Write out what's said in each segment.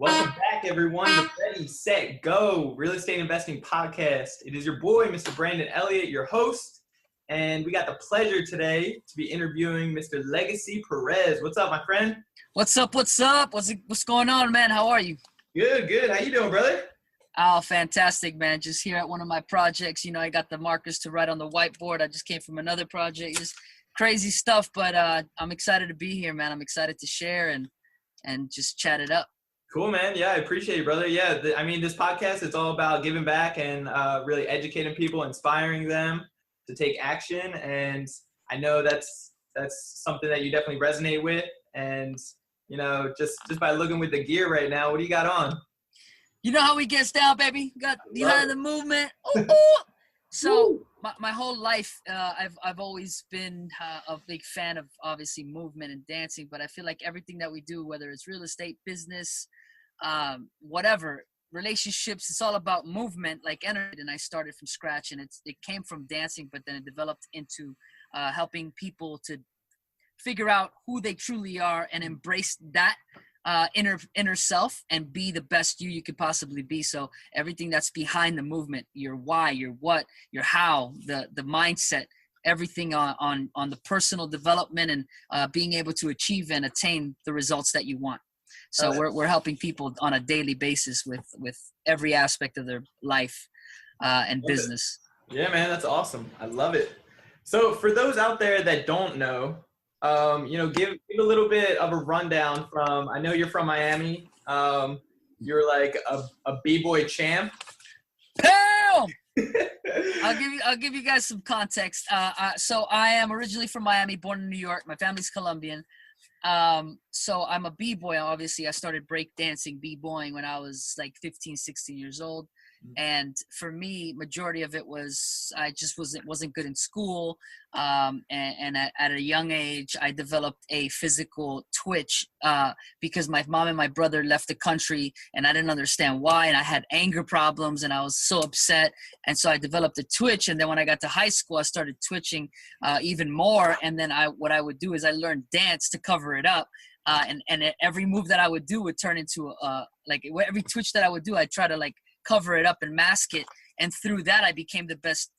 Welcome back, everyone, to Ready, Set, Go, Real Estate Investing Podcast. It is your boy, Mr. Brandon Elliott, your host, and we got the pleasure today to be interviewing Mr. Legacy Perez. What's up, my friend? What's up? What's going on, man? How are you? Good. How you doing, brother? Oh, fantastic, man. Just here at one of my projects. You know, I got the markers to write on the whiteboard. I just came from another project. Just crazy stuff, but I'm excited to be here, man. I'm excited to share and just chat it up. Cool, man. Yeah, I appreciate you, brother. Yeah, this podcast is all about giving back and really educating people, inspiring them to take action. And I know that's something that you definitely resonate with. And, you know, just by looking with the gear right now, what do you got on? You know how we gets down, baby. Got behind the movement. Ooh, ooh. So my whole life, I've always been a big fan of obviously movement and dancing, but I feel like everything that we do, whether it's real estate, business, whatever, relationships, it's all about movement, like energy. And I started from scratch, and it came from dancing, but then it developed into helping people to figure out who they truly are and embrace that inner self and be the best you could possibly be. So everything that's behind the movement, your why, your what, your how, the mindset, everything on the personal development and being able to achieve and attain the results that you want. So we're helping people on a daily basis with every aspect of their life and business. Yeah, man, that's awesome. I love it. So for those out there that don't know, give a little bit of a rundown from, I know you're from Miami. You're like a B-boy champ. Hell! I'll give you guys some context. So I am originally from Miami, born in New York. My family's Colombian. So I'm a B-boy. Obviously, I started break dancing, B-boying when I was like 15, 16 years old. And for me, majority of it was I just wasn't good in school. And at a young age, I developed a physical twitch because my mom and my brother left the country, and I didn't understand why. And I had anger problems, and I was so upset. And so I developed a twitch. And then when I got to high school, I started twitching even more. And then what I would do is I learned dance to cover it up. And every move that I would do would turn into every twitch that I would do, I'd try to cover it up and mask it. And through that, I became the best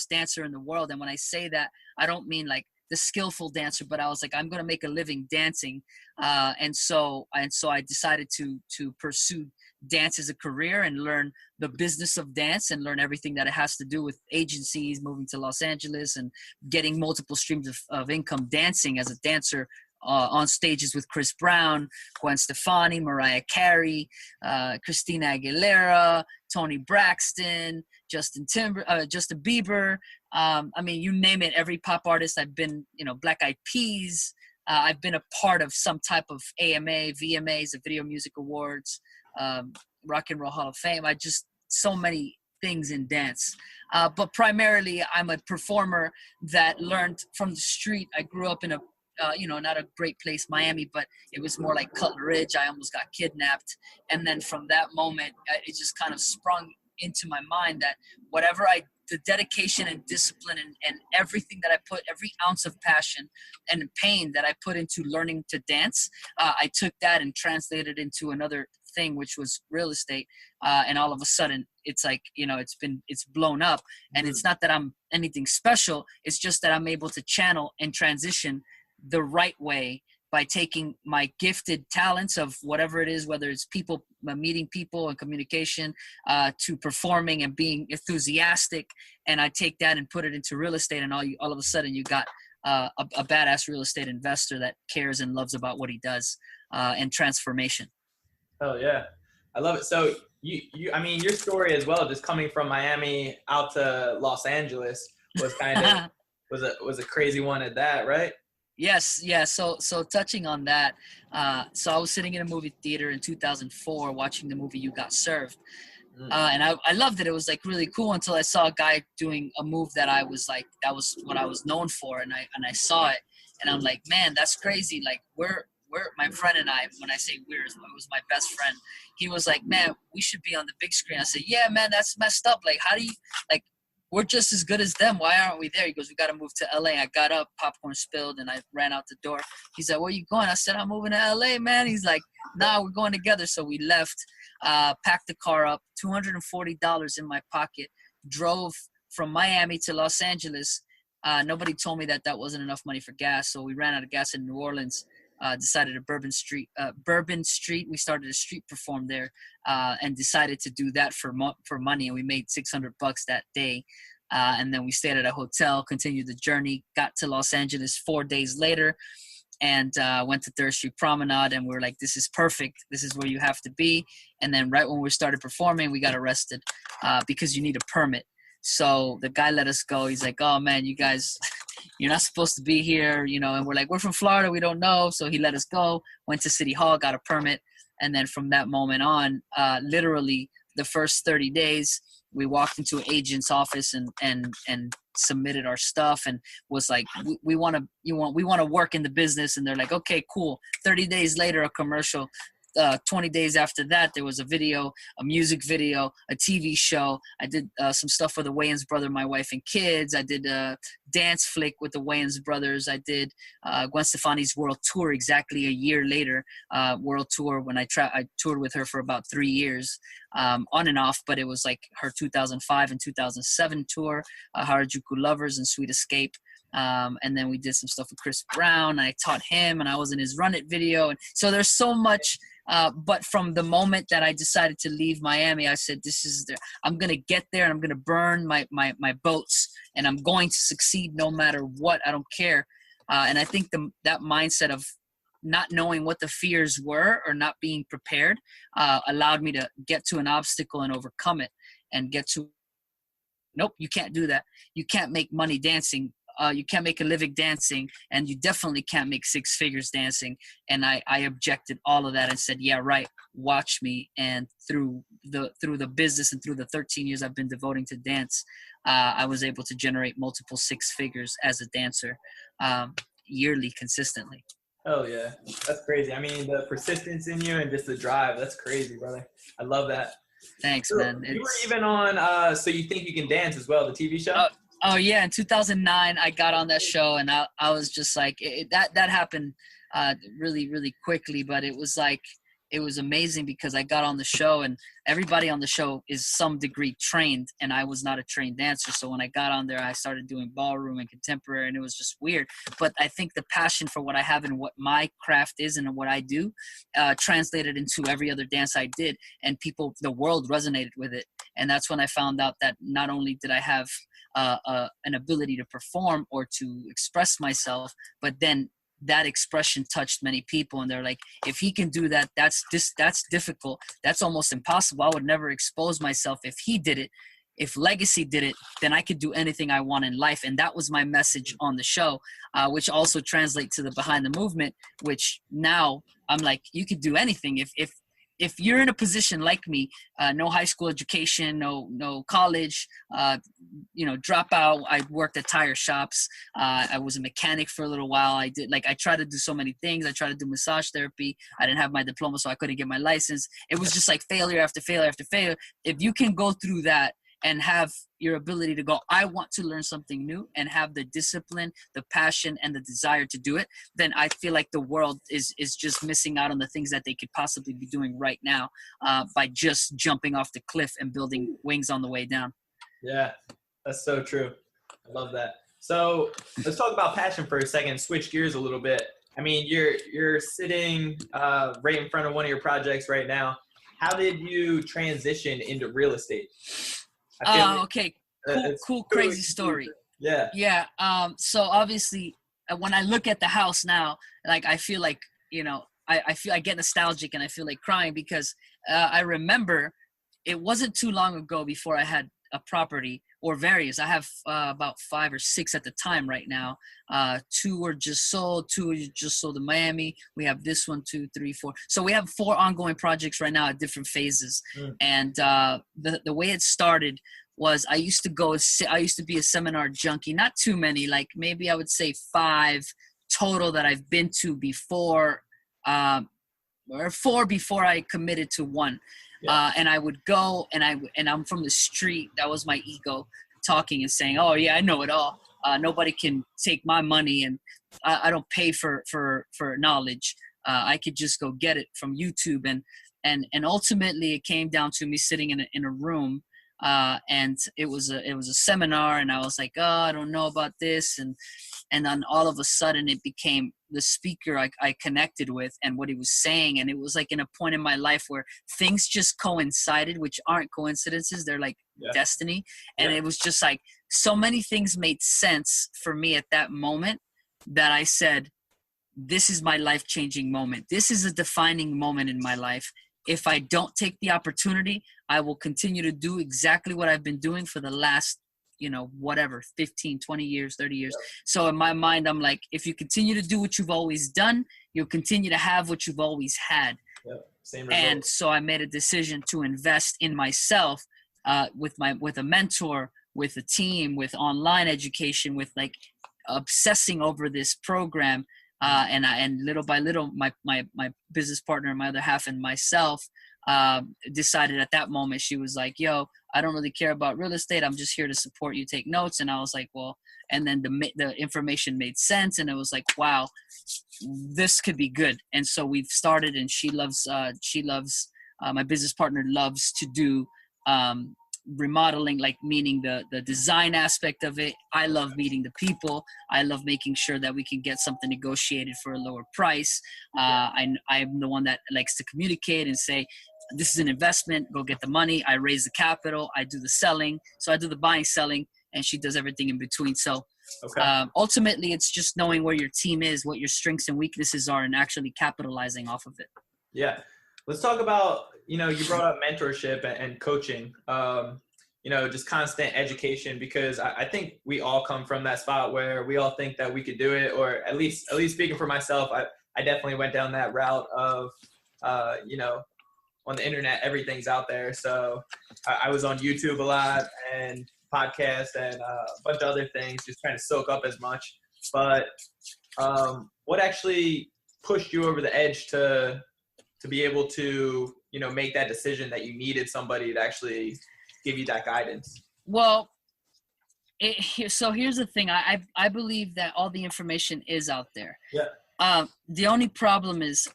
dancer in the world. And when I say that, I don't mean like the skillful dancer, but I was like, I'm going to make a living dancing. And so I decided to pursue dance as a career and learn the business of dance and learn everything that it has to do with agencies, moving to Los Angeles and getting multiple streams of income dancing as a dancer. On stages with Chris Brown, Gwen Stefani, Mariah Carey, Christina Aguilera, Tony Braxton, Justin Bieber. I mean, you name it, every pop artist. I've been, Black Eyed Peas. I've been a part of some type of AMA, VMAs, the Video Music Awards, Rock and Roll Hall of Fame. So many things in dance. But primarily, I'm a performer that learned from the street. I grew up in not a great place, Miami, but it was more like Cutler Ridge. I almost got kidnapped. And then from that moment, it just kind of sprung into my mind that the dedication and discipline and everything that I put, every ounce of passion and pain that I put into learning to dance, I took that and translated into another thing, which was real estate. And all of a sudden it's like, it's blown up. And it's not that I'm anything special. It's just that I'm able to channel and transition the right way by taking my gifted talents of whatever it is, whether it's people, meeting people and communication, to performing and being enthusiastic. And I take that and put it into real estate, and all of a sudden you got a badass real estate investor that cares and loves about what he does, and transformation. Oh yeah, I love it. So your story as well, just coming from Miami out to Los Angeles, was kind of was a crazy one at that, right? Yes. Yeah. So touching on that, so I was sitting in a movie theater in 2004 watching the movie You Got Served. And I loved it. It was like really cool until I saw a guy doing a move that I was like, that was what I was known for. And I saw it and I'm like, man, that's crazy. Like we're my friend and I, when I say we're, it was my best friend. He was like, man, we should be on the big screen. I said, yeah, man, that's messed up. Like, how do you, like, we're just as good as them. Why aren't we there? He goes, we got to move to LA. I got up, popcorn spilled, and I ran out the door. He's like, where you going? I said, I'm moving to LA, man. He's like, nah, we're going together. So we left, packed the car up, $240 in my pocket, drove from Miami to Los Angeles. Nobody told me that wasn't enough money for gas. So we ran out of gas in New Orleans. Decided to Bourbon Street. We started a street perform there, and decided to do that for money. And we made $600 that day. And then we stayed at a hotel, continued the journey, got to Los Angeles 4 days later, and went to Third Street Promenade. And we were like, this is perfect. This is where you have to be. And then right when we started performing, we got arrested because you need a permit. So the guy let us go. He's like, oh, man, you guys, you're not supposed to be here, you know. And we're like, we're from Florida. We don't know. So he let us go, went to City Hall, got a permit. And then from that moment on, literally the first 30 days, we walked into an agent's office and submitted our stuff and was like, we want to work in the business. And they're like, okay, cool. 30 days later, a commercial. 20 days after that, there was a video, a music video, a TV show. I did some stuff for the Wayans brother, my wife and kids. I did a dance flick with the Wayans brothers. I did Gwen Stefani's world tour exactly a year later, world tour when I toured with her for about 3 years, on and off, but it was like her 2005 and 2007 tour, Harajuku Lovers and Sweet Escape. And then we did some stuff with Chris Brown. I taught him, and I was in his Run It video. And so there's so much. But from the moment that I decided to leave Miami, I said, I'm going to get there and I'm going to burn my boats, and I'm going to succeed no matter what. I don't care. And I think that mindset of not knowing what the fears were or not being prepared allowed me to get to an obstacle and overcome it and get to, nope, you can't do that. You can't make money dancing. You can't make a living dancing, and you definitely can't make six figures dancing. And I objected all of that and said, yeah, right, watch me. And through the business and through the 13 years I've been devoting to dance, I was able to generate multiple six figures as a dancer, yearly, consistently. Oh yeah, that's crazy. I mean, the persistence in you and just the drive, that's crazy, brother. I love that. Thanks, So man. you were even on So You Think You Can Dance as well, the TV show? Oh yeah, in 2009 I got on that show, and I was just like, that happened really, really quickly, but it was amazing because I got on the show, and everybody on the show is some degree trained, and I was not a trained dancer. So when I got on there, I started doing ballroom and contemporary, and it was just weird. But I think the passion for what I have and what my craft is and what I do translated into every other dance I did, and the world resonated with it. And that's when I found out that not only did I have an ability to perform or to express myself, but then that expression touched many people, and they're like, if he can do that, that's difficult. That's almost impossible. I would never expose myself. If he did it, if Legacy did it, then I could do anything I want in life. And that was my message on the show, which also translates to the Behind the Movement, which now I'm like, you could do anything. If you're in a position like me, no high school education, no college, dropout. I worked at tire shops. I was a mechanic for a little while. I tried to do so many things. I tried to do massage therapy. I didn't have my diploma, so I couldn't get my license. It was just like failure after failure after failure. If you can go through that and have your ability to go, I want to learn something new, and have the discipline, the passion, and the desire to do it, then I feel like the world is just missing out on the things that they could possibly be doing right now by just jumping off the cliff and building wings on the way down. Yeah, that's so true. I love that. So let's talk about passion for a second, switch gears a little bit. I mean, you're sitting right in front of one of your projects right now. How did you transition into real estate? Okay. Cool, crazy story. Yeah. Yeah. So obviously when I look at the house now, like, I feel like, I get nostalgic and I feel like crying because I remember it wasn't too long ago before I had a property, or various. I have about 5 or 6 at the time right now. 2 were just sold. 2 were just sold in Miami. We have this one, 2, 3, 4. So we have 4 ongoing projects right now at different phases. And the way it started was I used to be a seminar junkie. Not too many, like maybe I would say 5 total that I've been to before, or 4 before I committed to one. Yeah. And I would go, and I'm from the street. That was my ego. talking and saying, oh yeah, I know it all. Nobody can take my money, and I don't pay for knowledge. I could just go get it from YouTube. And ultimately it came down to me sitting in a room, and it was a seminar, and I was like, oh, I don't know about this. And then all of a sudden it became the speaker I connected with and what he was saying. And it was like in a point in my life where things just coincided, which aren't coincidences. They're like destiny. And it was just like so many things made sense for me at that moment that I said, this is my life-changing moment. This is a defining moment in my life. If I don't take the opportunity, I will continue to do exactly what I've been doing for the last, 15, 20 years, 30 years. So in my mind, I'm like, if you continue to do what you've always done, you'll continue to have what you've always had. Same result. And so I made a decision to invest in myself, with a mentor, with a team, with online education, with like obsessing over this program. And little by little, my business partner, my other half, and myself decided at that moment. She was like, yo, I don't really care about real estate. I'm just here to support you, take notes. And I was like, well, and then the information made sense. And it was like, wow, this could be good. And so we've started, and she loves, my business partner loves to do remodeling, like meaning the design aspect of it. I love meeting the people. I love making sure that we can get something negotiated for a lower price. I'm the one that likes to communicate and say, this is an investment, go get the money. I raise the capital, I do the selling. So I do the buying, selling, and she does everything in between. So ultimately it's just knowing where your team is, what your strengths and weaknesses are, and actually capitalizing off of it. Yeah. Let's talk about, you brought up mentorship and coaching, just constant education, because I think we all come from that spot where we all think that we could do it, or at least speaking for myself, I definitely went down that route of, on the internet, everything's out there. So I was on YouTube a lot and podcasts and a bunch of other things, just trying to soak up as much. But what actually pushed you over the edge to be able to, make that decision that you needed somebody to actually give you that guidance? Well, so here's the thing. I believe that all the information is out there. Yeah. The only problem is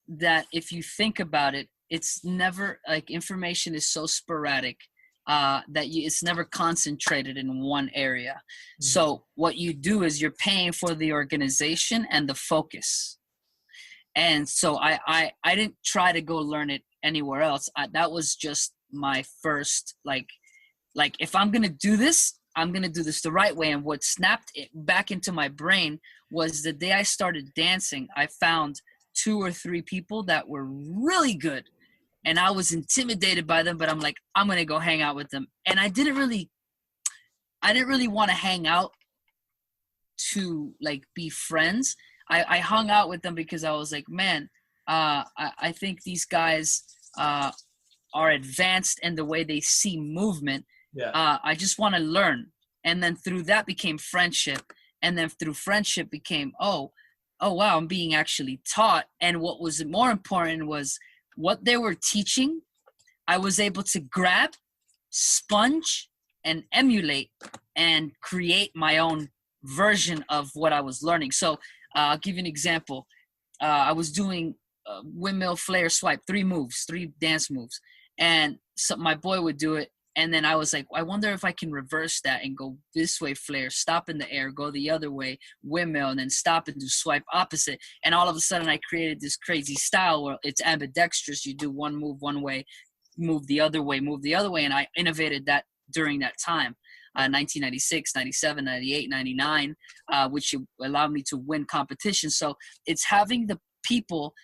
that if you think about it, it's never like information is so sporadic that it's never concentrated in one area. Mm-hmm. So what you do is you're paying for the organization and the focus. And so I didn't try to go learn it anywhere else. That was just my first, like if I'm going to do this, I'm going to do this the right way. And what snapped it back into my brain was the day I started dancing, I found 2 or 3 people that were really good. And I was intimidated by them, but I'm like, I'm going to go hang out with them. And I didn't really want to hang out to like be friends. I hung out with them because I was like, man, I think these guys are advanced in the way they see movement. Yeah. I just want to learn. And then through that became friendship. And then through friendship became, oh, wow, I'm being actually taught. And what was more important was what they were teaching, I was able to grab, sponge, and emulate and create my own version of what I was learning. So I'll give you an example. I was doing windmill, flare, swipe, 3 dance moves. And so my boy would do it. And then I was like, I wonder if I can reverse that and go this way, flare, stop in the air, go the other way, windmill, and then stop and do swipe opposite. And all of a sudden I created this crazy style where it's ambidextrous. You do one move one way, move the other way, move the other way. And I innovated that during that time, 1996, 97, 98, 99, which allowed me to win competitions. So it's having the people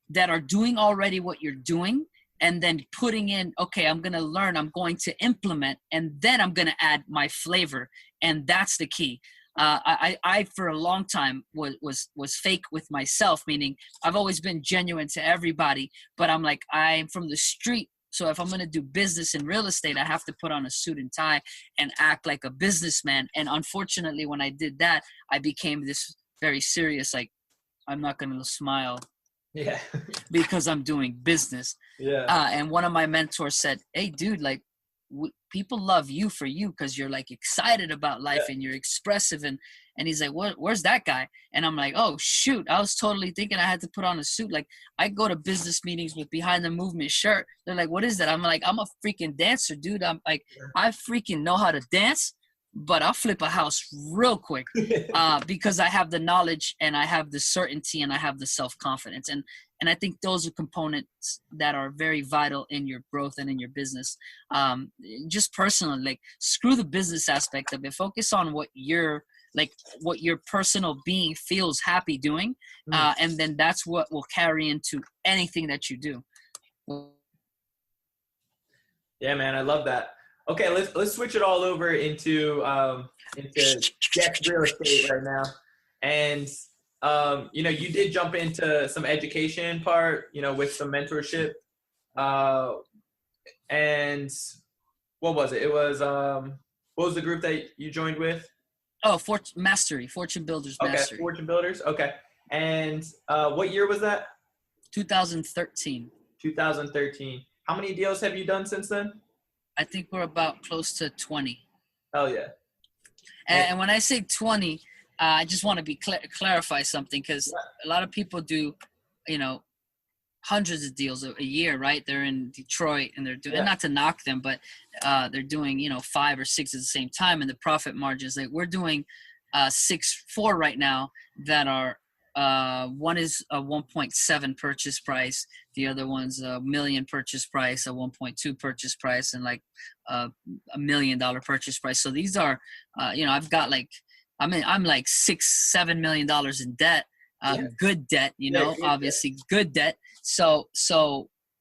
that are doing already what you're doing, and then putting in, okay, I'm going to learn, I'm going to implement, and then I'm going to add my flavor. And that's the key. I for a long time was fake with myself, meaning I've always been genuine to everybody, but I'm like, I'm from the street. So if I'm going to do business in real estate, I have to put on a suit and tie and act like a businessman. And unfortunately, when I did that, I became this very serious, like, I'm not going to smile. Yeah. Because I'm doing business. Yeah. And one of my mentors said, hey, dude, like, people love you for you because you're like excited about life and you're expressive. And he's like, where's that guy? And I'm like, oh shoot, I was totally thinking I had to put on a suit. Like I go to business meetings with behind the movement shirt. They're like, what is that? I'm like, I'm a freaking dancer, dude. I'm like, I freaking know how to dance, but I'll flip a house real quick because I have the knowledge and I have the certainty and I have the self-confidence. And I think those are components that are very vital in your growth and in your business. Just personally, like screw the business aspect of it. Focus on what your personal being feels happy doing. And then that's what will carry into anything that you do. Yeah, man, I love that. Okay, let's switch it all over into Jeff's real estate right now. And you did jump into some education part, with some mentorship. And what was it? It was what was the group that you joined with? Oh, Fortune Builders Mastery. Okay, Fortune Builders. Okay. And what year was that? 2013. 2013. How many deals have you done since then? I think we're about close to 20. Hell yeah. And when I say 20, I just want to clarify something because a lot of people do, hundreds of deals a year, right? They're in Detroit and they're doing, and not to knock them, but they're doing, 5 or 6 at the same time. And the profit margins, like we're doing 4 right now that are, one is a 1.7 purchase price. The other one's $1 million purchase price, a 1.2 purchase price, and like $1 million purchase price. So these are, I've got like, I'm like $6-7 million in debt, good debt, obviously good debt. So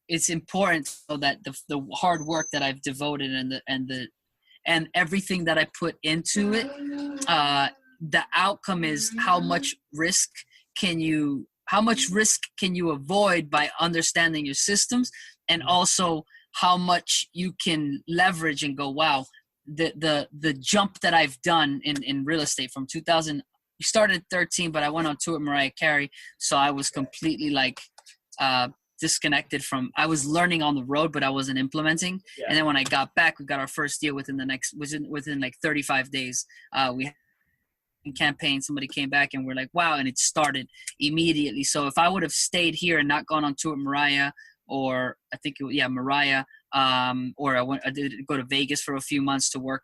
it's important so that the hard work that I've devoted and everything that I put into it, the outcome is how much risk can you avoid by understanding your systems, and also how much you can leverage and go, wow, the jump that I've done in real estate from 2000, we started at 13, but I went on tour with Mariah Carey. So I was completely like, disconnected from, I was learning on the road, but I wasn't implementing. Yeah. And then when I got back, we got our first deal within like 35 days. We had a campaign, somebody came back and we're like, wow. And it started immediately. So if I would have stayed here and not gone on tour with Mariah, or I think, Mariah, or I did go to Vegas for a few months to work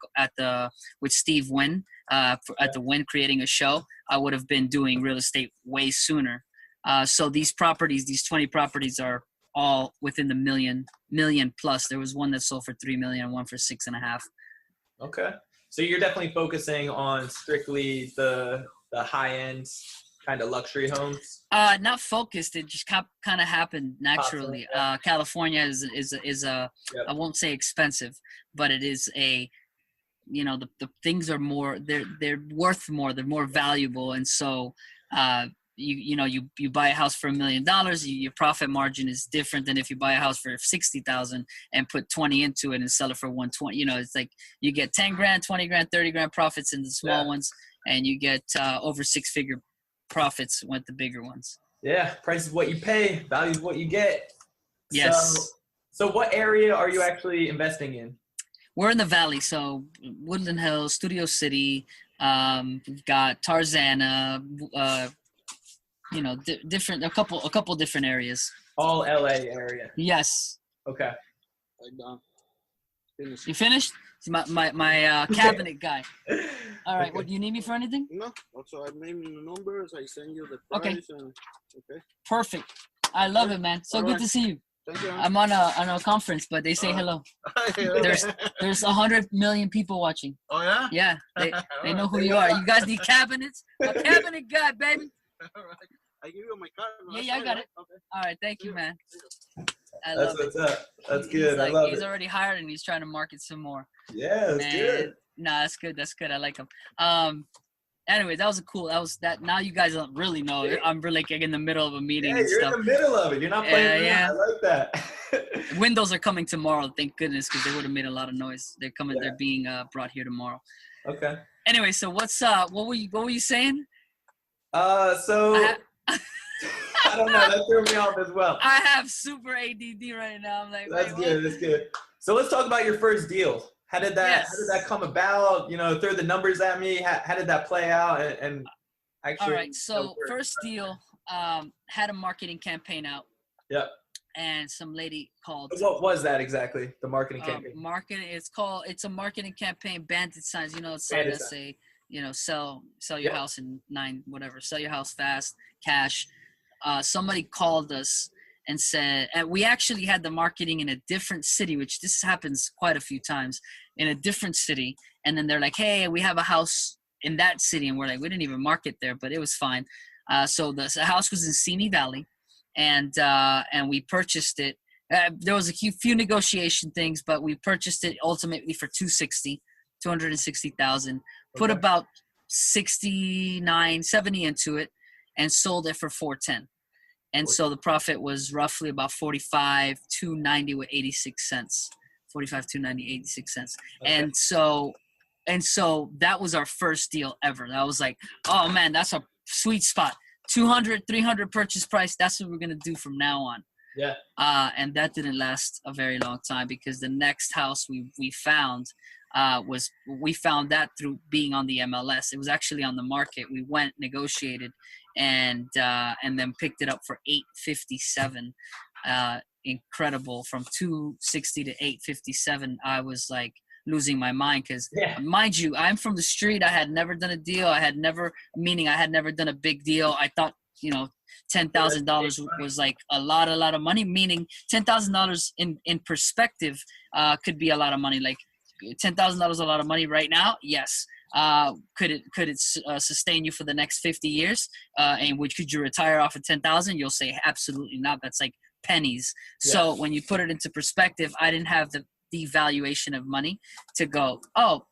with Steve Wynn, at the Wynn creating a show, I would have been doing real estate way sooner. So these 20 properties are all within the million plus. There was one that sold for $3 million and one for $6.5 million. Okay. So you're definitely focusing on strictly the high end kind of luxury homes? Not focused. It just kind of happened naturally. California is a I won't say expensive, but it is a, the things are more, they're worth more, they're more valuable. And so, you buy a house for $1 million, your profit margin is different than if you buy a house for 60,000 and put 20 into it and sell it for 120. It's like you get 10 grand, 20 grand, 30 grand profits in the small ones, and you get over 6-figure profits with the bigger ones. Yeah, price is what you pay, value is what you get. Yes. So what area are you actually investing in? We're in the Valley, so Woodland Hills, Studio City. We've got Tarzana. Different, a couple different areas. All LA area. Yes. Okay. You finished? My cabinet guy. All right. Okay. What, do you need me for anything? No. Also, I name the numbers. I send you the price. Okay. Perfect. I love it, man. So good to see you. Thank you. I'm on a conference, but they say hello. There's 100 million people watching. Oh yeah. Yeah. They know who you are. You guys need cabinets. A cabinet guy, baby. All right. I give you my card. Yeah, I got it. Okay. All right, thank you, man. I love it. What's up. That's good. I love it. He's it. already hired and he's trying to market some more. Yeah, that's good. Nah, that's good. That's good. I like him. Anyway, that was that. Now you guys don't really know. I'm really like in the middle of a meeting and you're stuff. in the middle of it. You're not playing around. I like that. Windows are coming tomorrow. Thank goodness, because they would have made a lot of noise. They're coming. Yeah. They're being brought here tomorrow. Okay. Anyway, so what's what were you saying? I don't know. That threw me off as well. I have super ADD right now. I'm like, that's good. That's good. So let's talk about your first deal. How did that come about? You know, throw the numbers at me. How did that play out? And actually, all right. So first deal, had a marketing campaign out. Yep. And some lady called. What was that exactly? The marketing campaign. It's a marketing campaign. Bandit signs. You know, it's sign that say, you know, sell your house in 9 whatever. Sell your house fast, cash. Somebody called us and said, and we actually had the marketing in a different city, which this happens quite a few times, in a different city. And then they're like, hey, we have a house in that city. And we're like, we didn't even market there, but it was fine. So the house was in Simi Valley, and we purchased it. There was a few negotiation things, but we purchased it ultimately for $260,000, put about 70 into it, and sold it for $410. And so the profit was roughly about $45,290 with 86 cents. $45,290, 86 cents. Okay. And so that was our first deal ever. That was like, oh man, that's a sweet spot. 200, 300 purchase price. That's what we're gonna do from now on. Yeah. And that didn't last a very long time, because the next house we found we found that through being on the MLS. It was actually on the market. We went, negotiated, and then picked it up for $857. Incredible. From $260 to $857. I was like losing my mind, because mind you, I'm from the street. I had never done a deal. I had never done a big deal. I thought, you know, $10,000 was like a lot of money, meaning $10,000 in perspective could be a lot of money. Like $10,000 a lot of money right now? Yes. Could it sustain you for the next 50 years? And could you retire off of 10,000? You'll say absolutely not. That's like pennies. Yeah. So when you put it into perspective, I didn't have the devaluation of money to go, oh,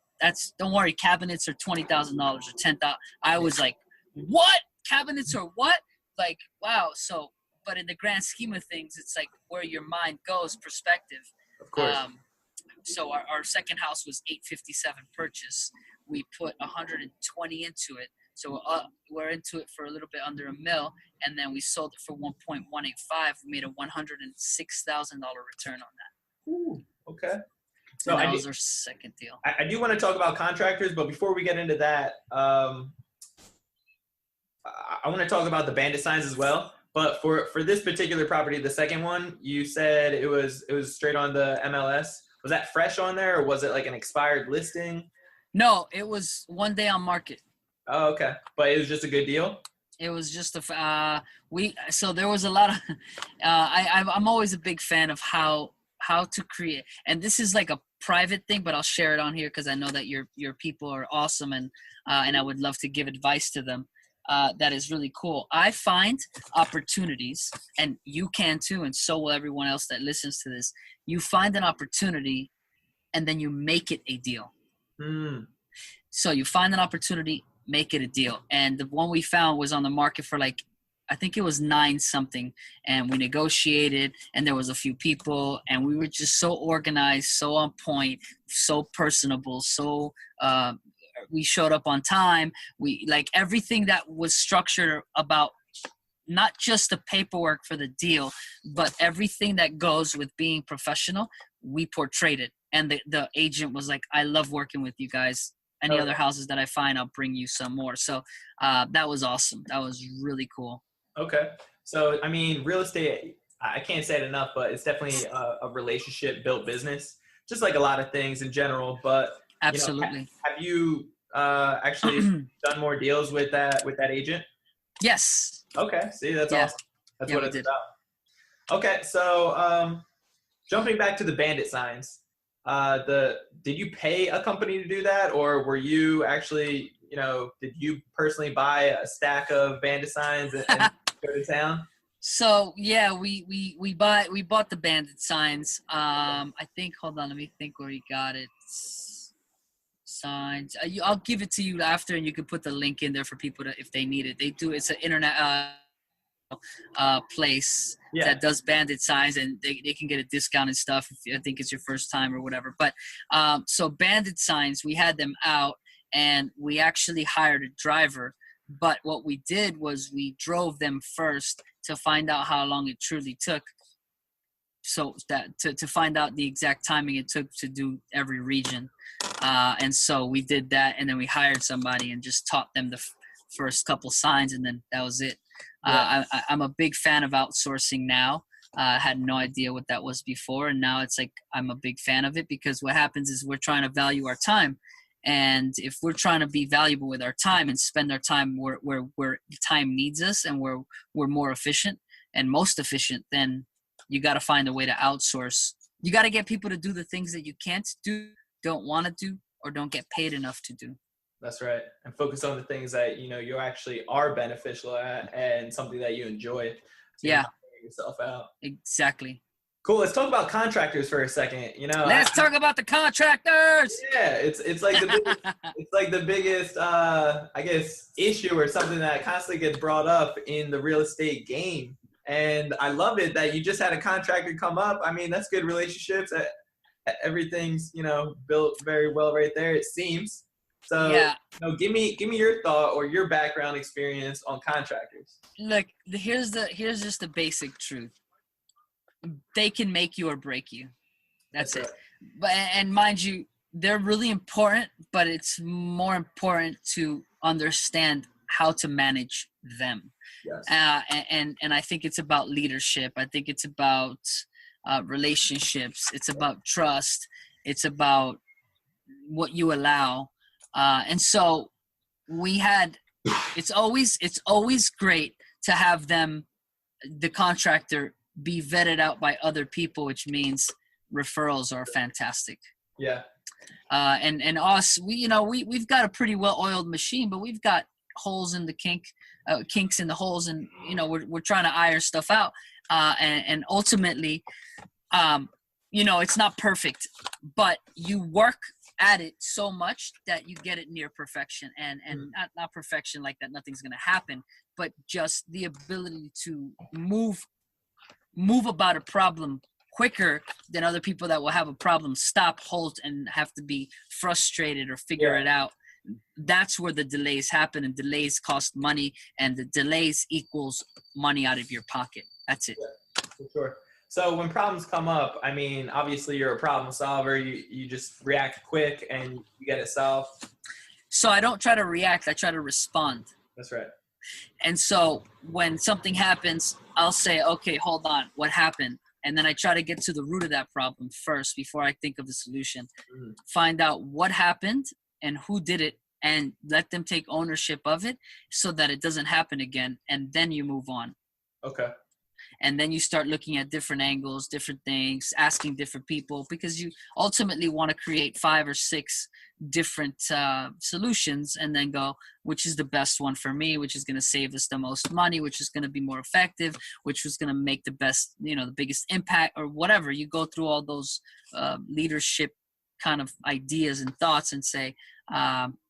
don't worry, cabinets are $20,000 or $10,000. I was like, what? Cabinets are what? Like, wow. So, but in the grand scheme of things, it's like where your mind goes, perspective. Of course. So our second house was $857 purchase. We put 120 into it. So we're into it for a little bit under $1 million, and then we sold it for 1.185. We made a $106,000 return on that. Ooh, okay. So that was our second deal. I do want to talk about contractors, but before we get into that, I want to talk about the bandit signs as well. But for this particular property, the second one, you said it was straight on the MLS. Was that fresh on there, or was it like an expired listing? No, it was one day on market. Oh, okay. But it was just a good deal? It was just so there was a lot of I'm always a big fan of how to create, and this is like a private thing, but I'll share it on here because I know that your people are awesome, and I would love to give advice to them. That is really cool. I find opportunities, and you can too, and so will everyone else that listens to this. You find an opportunity, and then you make it a deal. So you find an opportunity, make it a deal. And the one we found was on the market for like, I think it was 9 something, and we negotiated, and there was a few people, and we were just so organized, so on point, so personable, so we showed up on time. We like everything that was structured about not just the paperwork for the deal, but everything that goes with being professional. We portrayed it, and the agent was like, I love working with you guys. Any other houses that I find, I'll bring you some more. So that was awesome. That was really cool. Okay. So, I mean, real estate, I can't say it enough, but it's definitely a relationship built business, just like a lot of things in general. But absolutely. You know, have you actually done more deals with that agent? Yes. Okay. See, that's awesome. That's what it's about. Okay. So, jumping back to the bandit signs, did you pay a company to do that, or were you actually, did you personally buy a stack of bandit signs and go to town? So yeah, we bought the bandit signs. I think, hold on, let me think where he got it. Signs. I'll give it to you after, and you can put the link in there for people if they need it. It's an internet place that does bandit signs, and they can get a discount and stuff if I think it's your first time or whatever. But so bandit signs, we had them out, and we actually hired a driver. But what we did was we drove them first to find out how long it truly took. so that to find out the exact timing it took to do every region. And so we did that, and then we hired somebody and just taught them the first couple signs, and then that was it. I'm a big fan of outsourcing now. I had no idea what that was before, and now it's like I'm a big fan of it, because what happens is we're trying to value our time. And if we're trying to be valuable with our time and spend our time where time needs us and where we're more efficient and most efficient, then you got to find a way to outsource. You got to get people to do the things that you can't do, don't want to do, or don't get paid enough to do. That's right. And focus on the things that, you actually are beneficial at and something that you enjoy. So you're not burning yourself out. Exactly. Cool. Let's talk about contractors for a second. Let's talk about the contractors. Yeah, it's like the biggest, it's like the biggest I guess issue or something that constantly gets brought up in the real estate game. And I love it that you just had a contractor come up. I mean, that's good relationships. Everything's, built very well right there, it seems. So give me your thought or your background experience on contractors. Look, here's just the basic truth. They can make you or break you. That's it. But and mind you, they're really important, but it's more important to understand how to manage them. Yes. And I think it's about leadership. I think it's about relationships. It's about trust. It's about what you allow. And so it's always great to have the contractor be vetted out by other people, which means referrals are fantastic. Yeah. And us, we've got a pretty well-oiled machine, but we've got holes in the kinks in the holes, and we're trying to iron stuff out. And ultimately, it's not perfect, but you work at it so much that you get it near perfection, and not perfection like that nothing's gonna happen, but just the ability to move about a problem quicker than other people that will have a problem stop, halt, and have to be frustrated or figure it out. That's where the delays happen, and delays cost money, and the delays equals money out of your pocket. That's it. Yeah, for sure. So when problems come up, I mean, obviously you're a problem solver. You just react quick and you get it solved. So I don't try to react. I try to respond. That's right. And so when something happens, I'll say, okay, hold on, what happened? And then I try to get to the root of that problem first before I think of the solution. Mm-hmm. Find out what happened and who did it, and let them take ownership of it so that it doesn't happen again. And then you move on. Okay. And then you start looking at different angles, different things, asking different people, because you ultimately want to create 5 or 6 different solutions, and then go, which is the best one for me, which is going to save us the most money, which is going to be more effective, which was going to make the best, the biggest impact, or whatever. You go through all those leadership kind of ideas and thoughts and say,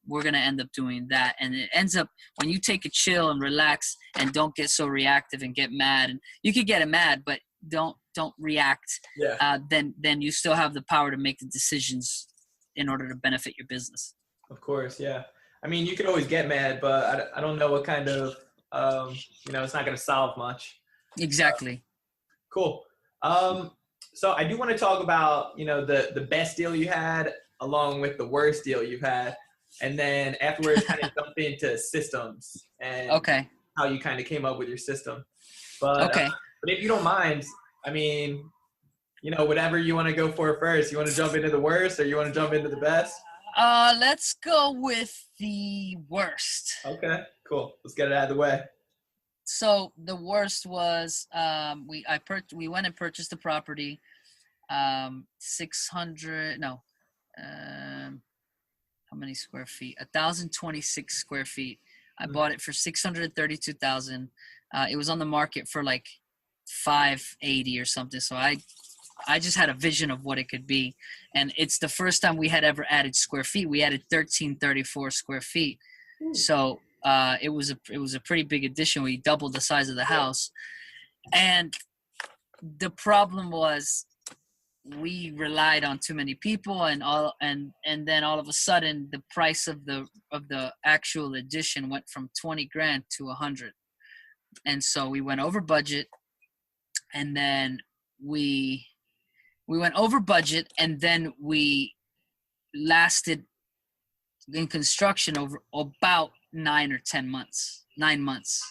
we're going to end up doing that. And it ends up, when you take a chill and relax and don't get so reactive and get mad, and you could get mad, but don't react. Yeah. Then you still have the power to make the decisions in order to benefit your business. Of course. Yeah. I mean, you could always get mad, but I don't know what kind of, it's not going to solve much. Exactly. Cool. So I do want to talk about, the best deal you had along with the worst deal you've had. And then afterwards kind of jump into systems and how you kind of came up with your system. But, but if you don't mind, I mean, whatever you want to go for first. You want to jump into the worst or you want to jump into the best? Let's go with the worst. Okay, cool. Let's get it out of the way. So the worst was we went and purchased the property, 600 no. How many square feet? 1,026 square feet. I bought it for $632,000. It was on the market for like $580 or something. So I just had a vision of what it could be, and it's the first time we had ever added square feet. We added 1,334 square feet. So it was a pretty big addition. We doubled the size of the house, and the problem was, we relied on too many people, and then all of a sudden the price of the actual addition went from $20,000 to $100,000, and so we went over budget, and then we went over budget, and then we lasted in construction over about 9 or 10 months. 9 months.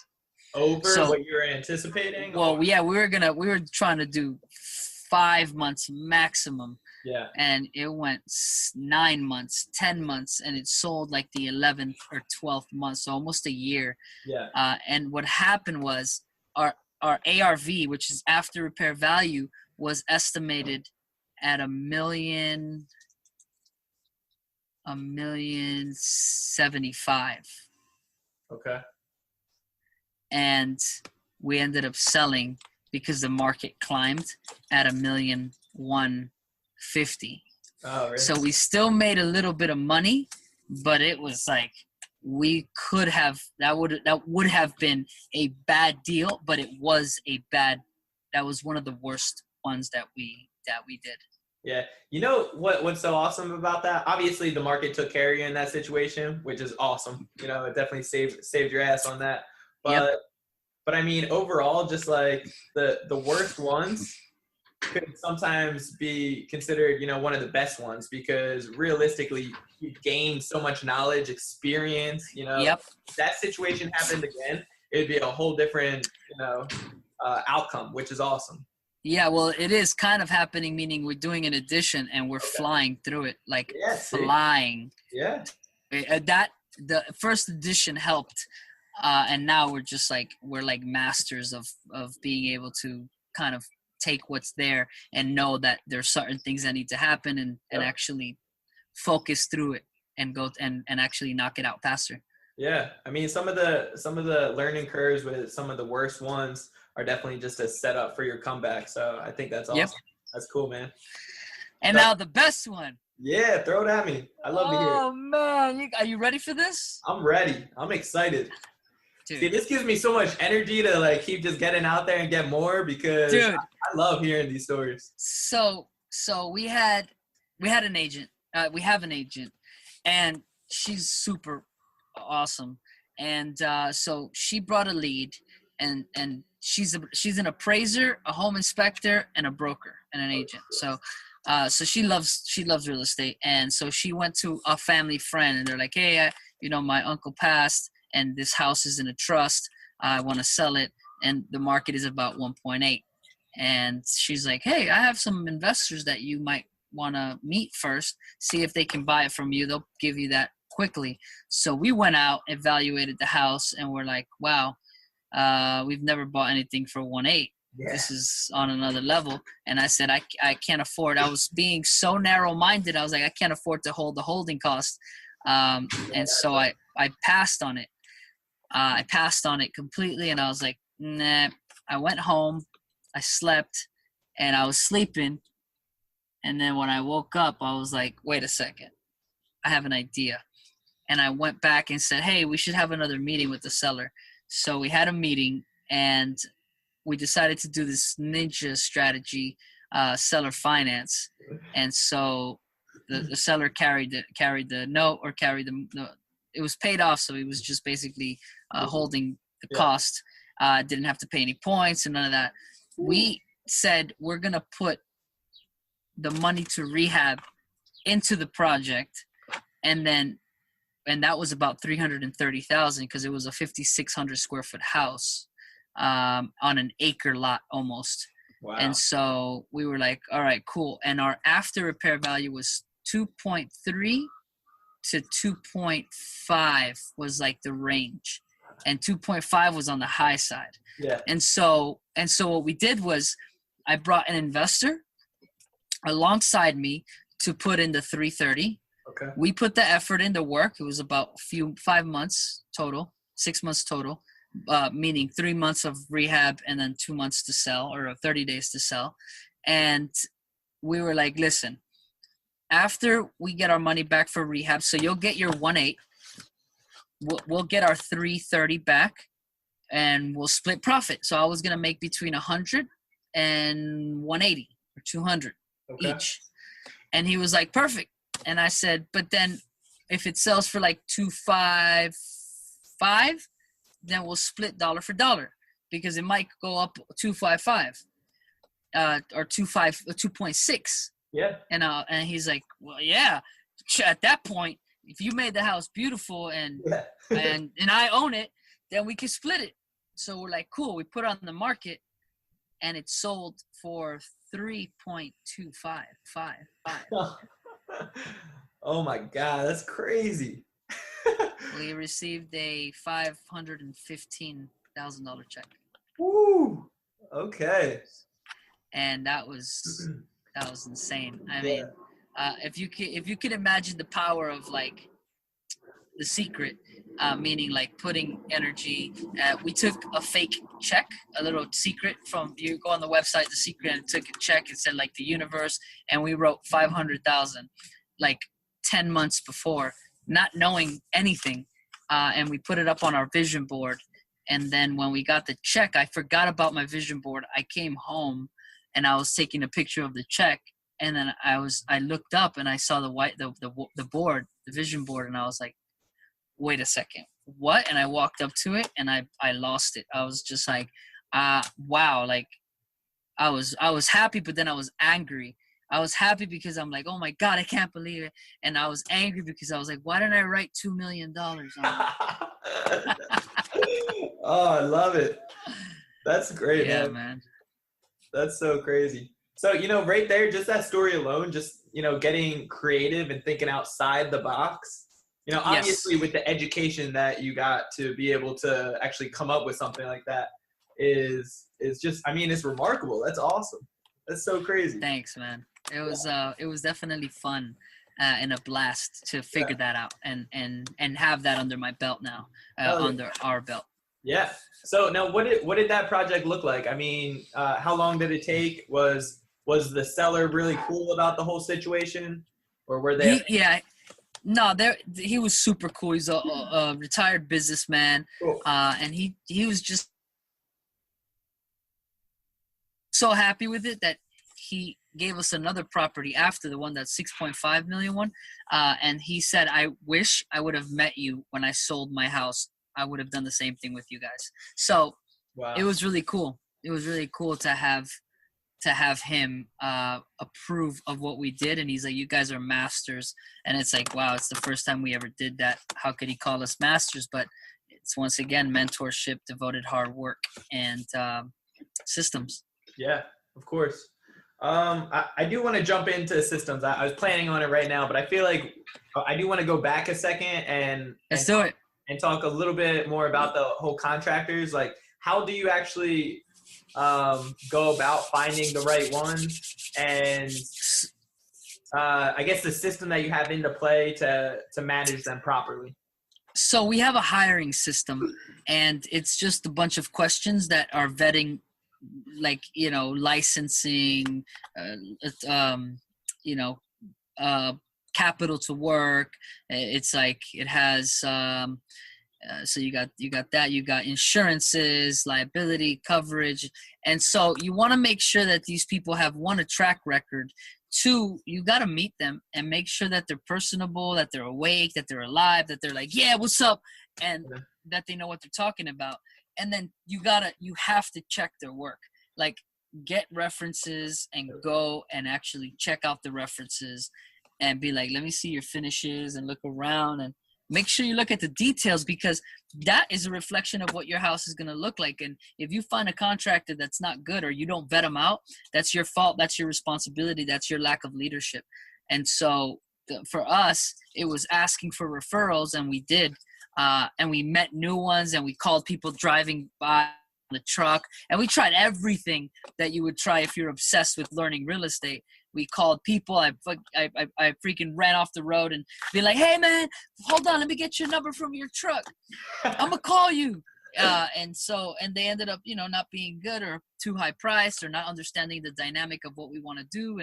Over what you were anticipating? Well, yeah, we were trying to do 5 months maximum. Yeah. And it went 9 months, 10 months, and it sold like the 11th or 12th month, so almost a year. Yeah. And what happened was our ARV, which is after repair value, was estimated at $1,075,000. Okay. And we ended up selling because the market climbed at $1,150,000. Oh, really? So we still made a little bit of money, but it was like we could have that would have been a bad deal, but it was that was one of the worst ones that we did. Yeah. You know what's so awesome about that? Obviously the market took care of you in that situation, which is awesome. You know, it definitely saved your ass on that. But But I mean, overall, just like the worst ones could sometimes be considered, you know, one of the best ones, because realistically you gain so much knowledge, experience, you know. Yep. If that situation happened again, it'd be a whole different, you know, outcome, which is awesome. Yeah, well, it is kind of happening, meaning we're doing an addition and we're flying through it, like flying. Yeah. The first edition helped. And now we're like masters of being able to kind of take what's there and know that there's certain things that need to happen and actually focus through it and go and actually knock it out faster. Yeah. I mean, some of the learning curves with some of the worst ones are definitely just a setup for your comeback. So I think that's awesome. Yep. That's cool, man. And now the best one. Yeah, throw it at me. I love to hear it. Oh, man. Are you ready for this? I'm ready. I'm excited. Dude. See, this gives me so much energy to like keep just getting out there and get more, because I love hearing these stories. So we had an agent. We have an agent, and she's super awesome. And so she brought a lead, and she's an appraiser, a home inspector, and a broker and an agent. So she loves real estate, and so she went to a family friend, and they're like, hey, my uncle passed, and this house is in a trust. I want to sell it, and the market is about 1.8. And she's like, hey, I have some investors that you might want to meet first, see if they can buy it from you. They'll give you that quickly. So we went out, evaluated the house, and we're like, wow, we've never bought anything for 1.8. Yeah. This is on another level. And I said, I can't afford. I was being so narrow-minded. I was like, I can't afford to hold the holding cost. And so I passed on it. I passed on it completely, and I was like, nah. I went home, I slept, and I was sleeping. And then when I woke up, I was like, wait a second, I have an idea. And I went back and said, hey, we should have another meeting with the seller. So we had a meeting, and we decided to do this ninja strategy, seller finance. And so the seller carried the note, or carried the it was paid off, so he was just basically holding the cost. Didn't have to pay any points and none of that. We said we're going to put the money to rehab into the project, and that was about $330,000, because it was a 5,600 square foot house on an acre lot almost. Wow. And so we were like, all right, cool. And our after repair value was 2.3 to 2.5 was like the range, and 2.5 was on the high side. Yeah. And so what we did was I brought an investor alongside me to put in the 330. Okay. We put the effort in, the work. It was about 5 months total, 6 months total, meaning 3 months of rehab and then 2 months to sell, or 30 days to sell. And we were like, listen, after we get our money back for rehab, so you'll get your 1.8, we'll get our 330 back, and we'll split profit. So I was gonna make between 100 and 180 or 200 each. And he was like, perfect. And I said, but then if it sells for like 255, then we'll split dollar for dollar, because it might go up 255. or 2.6. Yeah. And he's like, well, yeah, at that point, if you made the house beautiful and I own it, then we can split it. So we're like, cool. We put it on the market, and it sold for 3.255. Oh my God, that's crazy. We received a $515,000 check. Woo. Okay. And that was insane. I mean, if you could imagine the power of like The Secret, meaning like putting energy. We took a fake check, a little secret from, you go on the website The Secret, and took a check and said like the universe, and we wrote 500,000 like 10 months before, not knowing anything, and we put it up on our vision board. And then when we got the check, I forgot about my vision board. I came home and I was taking a picture of the check, and then I looked up and I saw the board, the vision board, and I was like, wait a second, what? And I walked up to it and I lost it. I was just like, wow. Like I was happy, but then I was angry. I was happy because I'm like, oh my God, I can't believe it. And I was angry because I was like, why didn't I write $2 million on it? Oh, I love it. That's great, yeah, man. That's so crazy. So, right there, just that story alone, just, getting creative and thinking outside the box, obviously with the education that you got to be able to actually come up with something like that is just, I mean, it's remarkable. That's awesome. That's so crazy. Thanks, man. It was definitely fun and a blast to figure that out and have that under my belt now, under our belt. Yeah. So now what did that project look like? I mean, how long did it take? Was the seller really cool about the whole situation, or were they? No, he was super cool. He's a retired businessman. Cool. And he was just so happy with it that he gave us another property after the one, that 6.5 million one. And he said, I wish I would have met you when I sold my house. I would have done the same thing with you guys. So wow. It was really cool. It was really cool to have him approve of what we did. And he's like, you guys are masters. And it's like, wow, it's the first time we ever did that. How could he call us masters? But it's, once again, mentorship, devoted hard work, and systems. Yeah, of course. I do want to jump into systems. I was planning on it right now, but I feel like I do want to go back a second and let's do it. And talk a little bit more about the whole contractors. Like, how do you actually go about finding the right one, and I guess the system that you have into play to manage them properly? So we have a hiring system, and it's just a bunch of questions that are vetting, like, licensing, capital to work. It's like, it has so you got that, you got insurances, liability coverage. And so you want to make sure that these people have, one, a track record, two, you got to meet them and make sure that they're personable, that they're awake, that they're alive, that they're like, yeah, what's up, and that they know what they're talking about. And then you have to check their work. Like, get references and go and actually check out the references and be like, let me see your finishes, and look around and make sure you look at the details, because that is a reflection of what your house is going to look like. And if you find a contractor that's not good, or you don't vet them out, that's your fault. That's your responsibility. That's your lack of leadership. And so for us, it was asking for referrals, and we did. And we met new ones, and we called people driving by the truck, and we tried everything that you would try if you're obsessed with learning real estate. We called people. I freaking ran off the road and be like, hey man, hold on, let me get your number from your truck. I'm gonna call you. And they ended up, not being good, or too high priced, or not understanding the dynamic of what we want to do.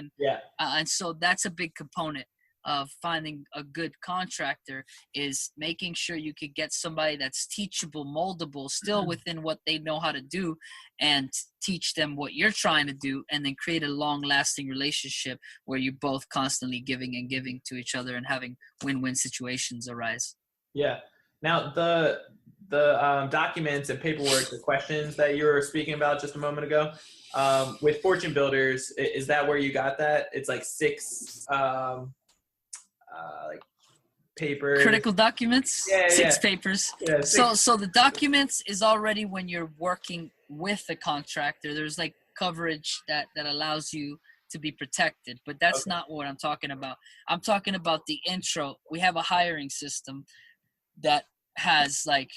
And so that's a big component of finding a good contractor, is making sure you could get somebody that's teachable, moldable, still within what they know how to do, and teach them what you're trying to do, and then create a long-lasting relationship where you're both constantly giving and giving to each other and having win-win situations arise. Yeah. Now, the the documents and paperwork, the questions that you were speaking about just a moment ago, with Fortune Builders, is that where you got that? It's like 6 like papers. Critical documents, Yeah, 6 papers. Yeah, so the documents is already when you're working with the contractor. There's like coverage that allows you to be protected, but that's not what I'm talking about. I'm talking about the intro. We have a hiring system that has like,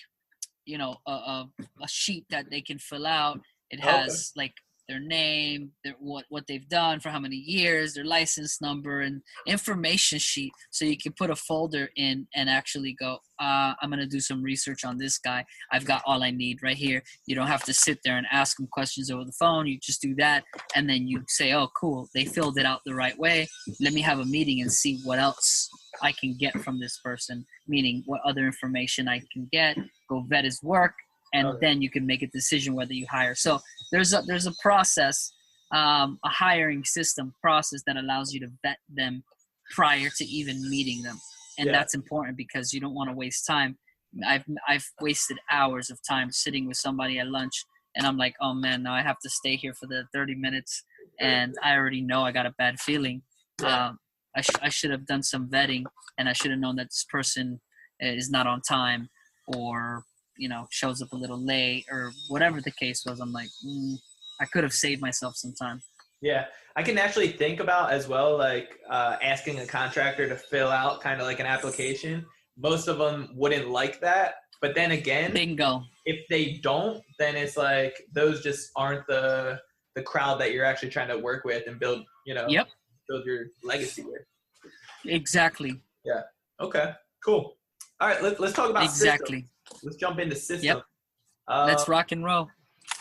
you know, a sheet that they can fill out. It has like their name, what they've done for how many years, their license number, and information sheet. So you can put a folder in and actually go, I'm going to do some research on this guy. I've got all I need right here. You don't have to sit there and ask them questions over the phone. You just do that. And then you say, oh, cool, they filled it out the right way. Let me have a meeting and see what else I can get from this person, meaning what other information I can get, go vet his work, and then you can make a decision whether you hire. So there's a process, a hiring system process that allows you to vet them prior to even meeting them. And that's important because you don't want to waste time. I've wasted hours of time sitting with somebody at lunch, and I'm like, oh man, now I have to stay here for the 30 minutes, and I already know I got a bad feeling. I should have done some vetting, and I should have known that this person is not on time, or you know, shows up a little late, or whatever the case was. I'm like, I could have saved myself some time. Yeah, I can actually think about as well, like asking a contractor to fill out kind of like an application. Most of them wouldn't like that, but then again, bingo. If they don't, then it's like those just aren't the crowd that you're actually trying to work with and build, you know, build your legacy with. Exactly. Yeah. Okay. Cool. All right. Let's talk about exactly. Systems. Let's jump into systems. Yep. Let's rock and roll.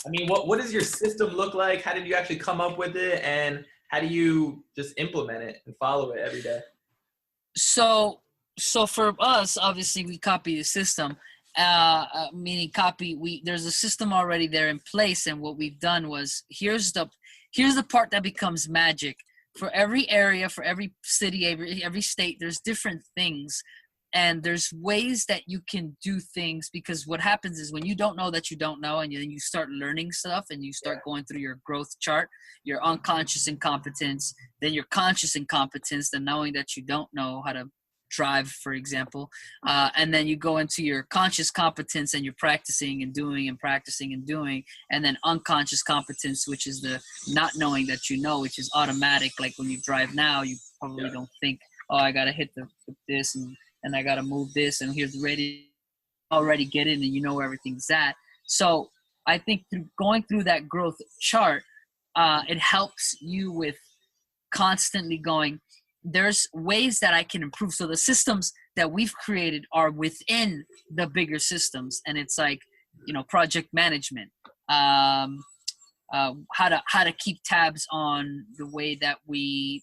I mean, what does your system look like? How did you actually come up with it, and how do you just implement it and follow it every day? So for us, obviously, we copy the system. Meaning copy. There's a system already there in place, and what we've done was here's the part that becomes magic. For every area, for every city, every state, there's different things. And there's ways that you can do things, because what happens is when you don't know that you don't know, and then you start learning stuff and you start going through your growth chart, your unconscious incompetence, then your conscious incompetence, then knowing that you don't know how to drive, for example. And then you go into your conscious competence and you're practicing and doing and practicing and doing. And then unconscious competence, which is the not knowing that you know, which is automatic. Like when you drive now, you probably don't think, oh, I got to hit this and I got to move this, and here's the radio. Already get in, and you know where everything's at. So I think going through that growth chart, it helps you with constantly going, there's ways that I can improve. So the systems that we've created are within the bigger systems, and it's like, you know, project management, how to keep tabs on the way that we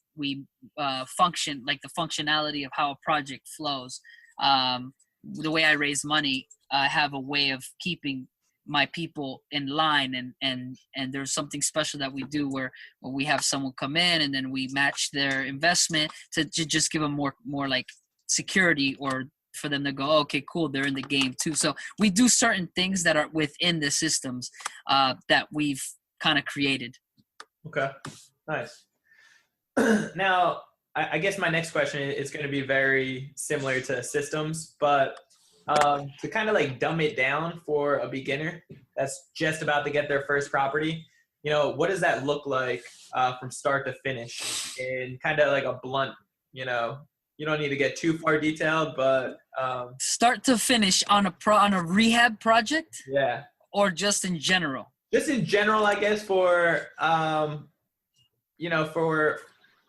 function, like the functionality of how a project flows. The way I raise money, I have a way of keeping my people in line, and there's something special that we do where we have someone come in and then we match their investment to just give them more like security, or for them to go, okay, cool, they're in the game too. So we do certain things that are within the systems that we've kind of created. Okay, nice. Now, I guess my next question is going to be very similar to systems, but to kind of like dumb it down for a beginner that's just about to get their first property, you know, what does that look like from start to finish in kind of like a blunt, you know, you don't need to get too far detailed, but start to finish on a rehab project? Yeah. Or just in general? Just in general, I guess, for you know, for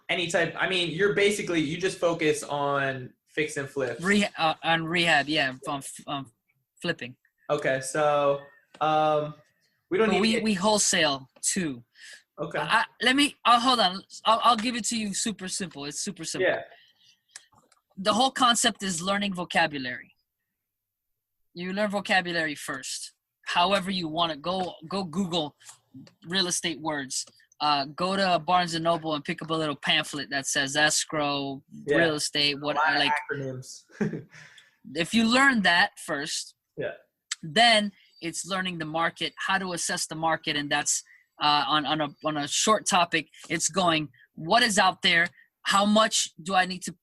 any type. I mean, you just focus on fix and flip. On rehab, yeah, on flipping. Okay, so we don't need. We wholesale too. Okay. Hold on. I'll give it to you super simple. It's super simple. Yeah. The whole concept is learning vocabulary. You learn vocabulary first. However you want to go Google real estate words. Go to Barnes and Noble and pick up a little pamphlet that says escrow, real estate, what like acronyms. If you learn that first, Then it's learning the market, how to assess the market. And that's on a short topic. It's going, what is out there? How much do I need to,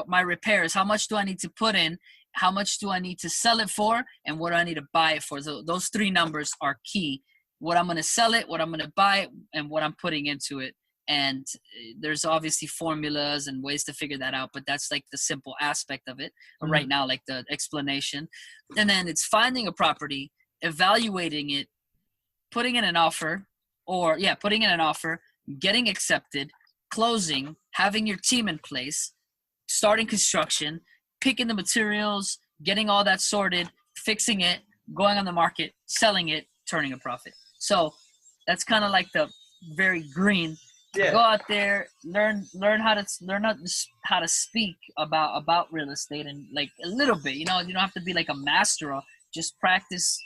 my repairs, how much do I need to put in? How much do I need to sell it for? And what do I need to buy it for? So those three numbers are key. What I'm going to sell it, what I'm going to buy it, and what I'm putting into it. And there's obviously formulas and ways to figure that out, but that's like the simple aspect of it right now, like the explanation. And then it's finding a property, evaluating it, putting in an offer, getting accepted, closing, having your team in place, starting construction, picking the materials, getting all that sorted, fixing it, going on the market, selling it, turning a profit. So that's kind of like the very green. Yeah. Go out there, learn how to speak about real estate, and like a little bit. You don't have to be like a master. Just practice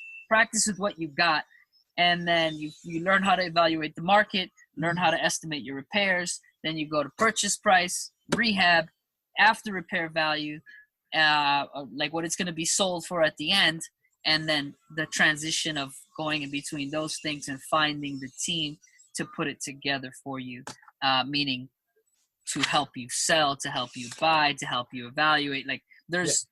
with what you got, and then you learn how to evaluate the market, learn how to estimate your repairs. Then you go to purchase price, rehab, after repair value, like what it's going to be sold for at the end, and then the transition of going in between those things and finding the team to put it together for you, meaning to help you sell, to help you buy, to help you evaluate. Like there's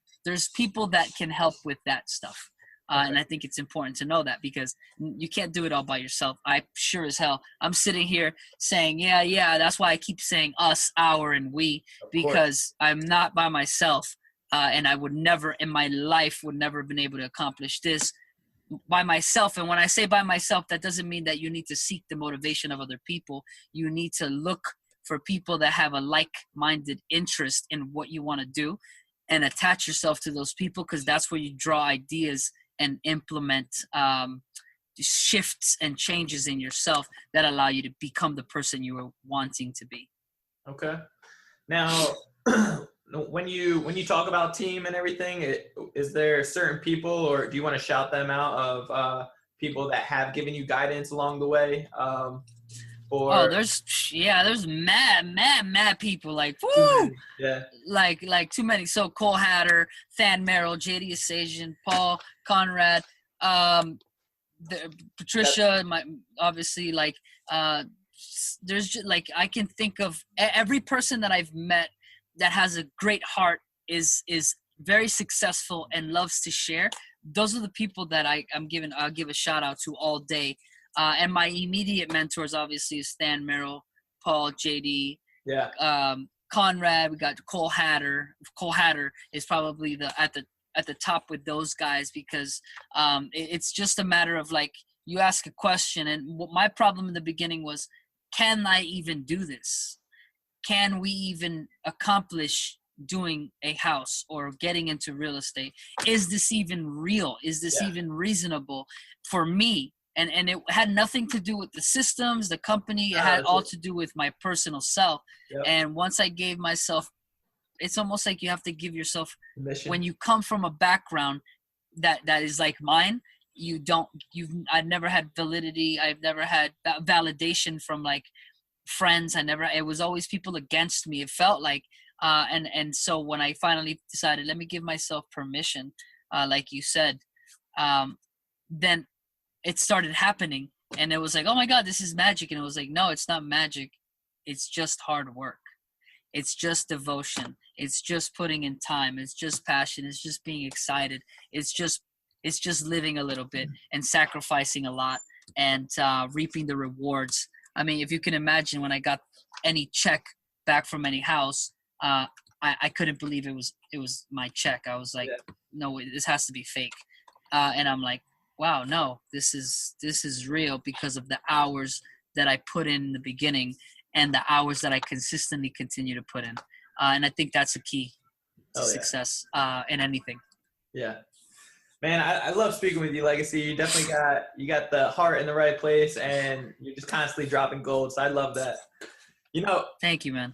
people that can help with that stuff. And I think it's important to know that, because you can't do it all by yourself. I sure as hell, I'm sitting here saying, yeah, that's why I keep saying us, our, and we, because I'm not by myself. And I would never in my life have been able to accomplish this by myself. And when I say by myself, that doesn't mean that you need to seek the motivation of other people. You need to look for people that have a like-minded interest in what you want to do and attach yourself to those people, because that's where you draw ideas and implement shifts and changes in yourself that allow you to become the person you are wanting to be. Okay. Now, when you talk about team and everything, is there certain people, or do you want to shout them out, of people that have given you guidance along the way? There's mad people, like woo, like too many. So Cole Hatter, Than Merrill, JD Asajian, Paul Conrad, Patricia, obviously, like there's just, like, I can think of every person that I've met that has a great heart, is very successful and loves to share. Those are the people that I'll give a shout out to all day. And my immediate mentors obviously is Than Merrill, Paul, JD, Conrad. We got Cole Hatter. Cole Hatter is probably at the top with those guys, because it's just a matter of, like, you ask a question, and my problem in the beginning was, can I even do this? Can we even accomplish doing a house or getting into real estate? Is this even real? Is this even reasonable for me? And it had nothing to do with the systems, the company. It had all to do with my personal self. Yep. And once I gave myself, it's almost like you have to give yourself, when you come from a background that is like mine, I've never had validity. I've never had validation from, like, friends. It was always people against me. It felt like, and so when I finally decided, let me give myself permission, like you said, then it started happening, and it was like, oh my God, this is magic. And it was like, no, it's not magic. It's just hard work. It's just devotion. It's just putting in time. It's just passion. It's just being excited. It's just living a little bit and sacrificing a lot, and reaping the rewards. I mean, if you can imagine, when I got any check back from any house, I couldn't believe it was my check. I was like, no, this has to be fake. And I'm like, wow, no, this is real, because of the hours that I put in the beginning and the hours that I consistently continue to put in. And I think that's a key to success in anything. Yeah. Man, I love speaking with you, Legacy. You definitely got the heart in the right place, and you're just constantly dropping gold. So I love that. Thank you, man.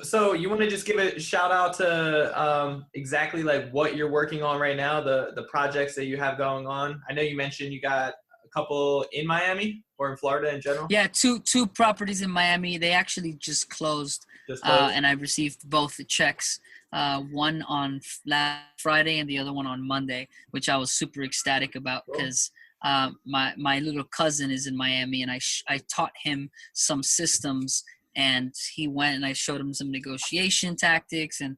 So you want to just give a shout out to exactly like what you're working on right now, the projects that you have going on? I know you mentioned you got a couple in Miami or in Florida in general? Yeah, two properties in Miami. They actually just closed, Just closed? and I received both the checks. One on last Friday and the other one on Monday, which I was super ecstatic about because my little cousin is in Miami, and I taught him some systems, and he went and I showed him some negotiation tactics and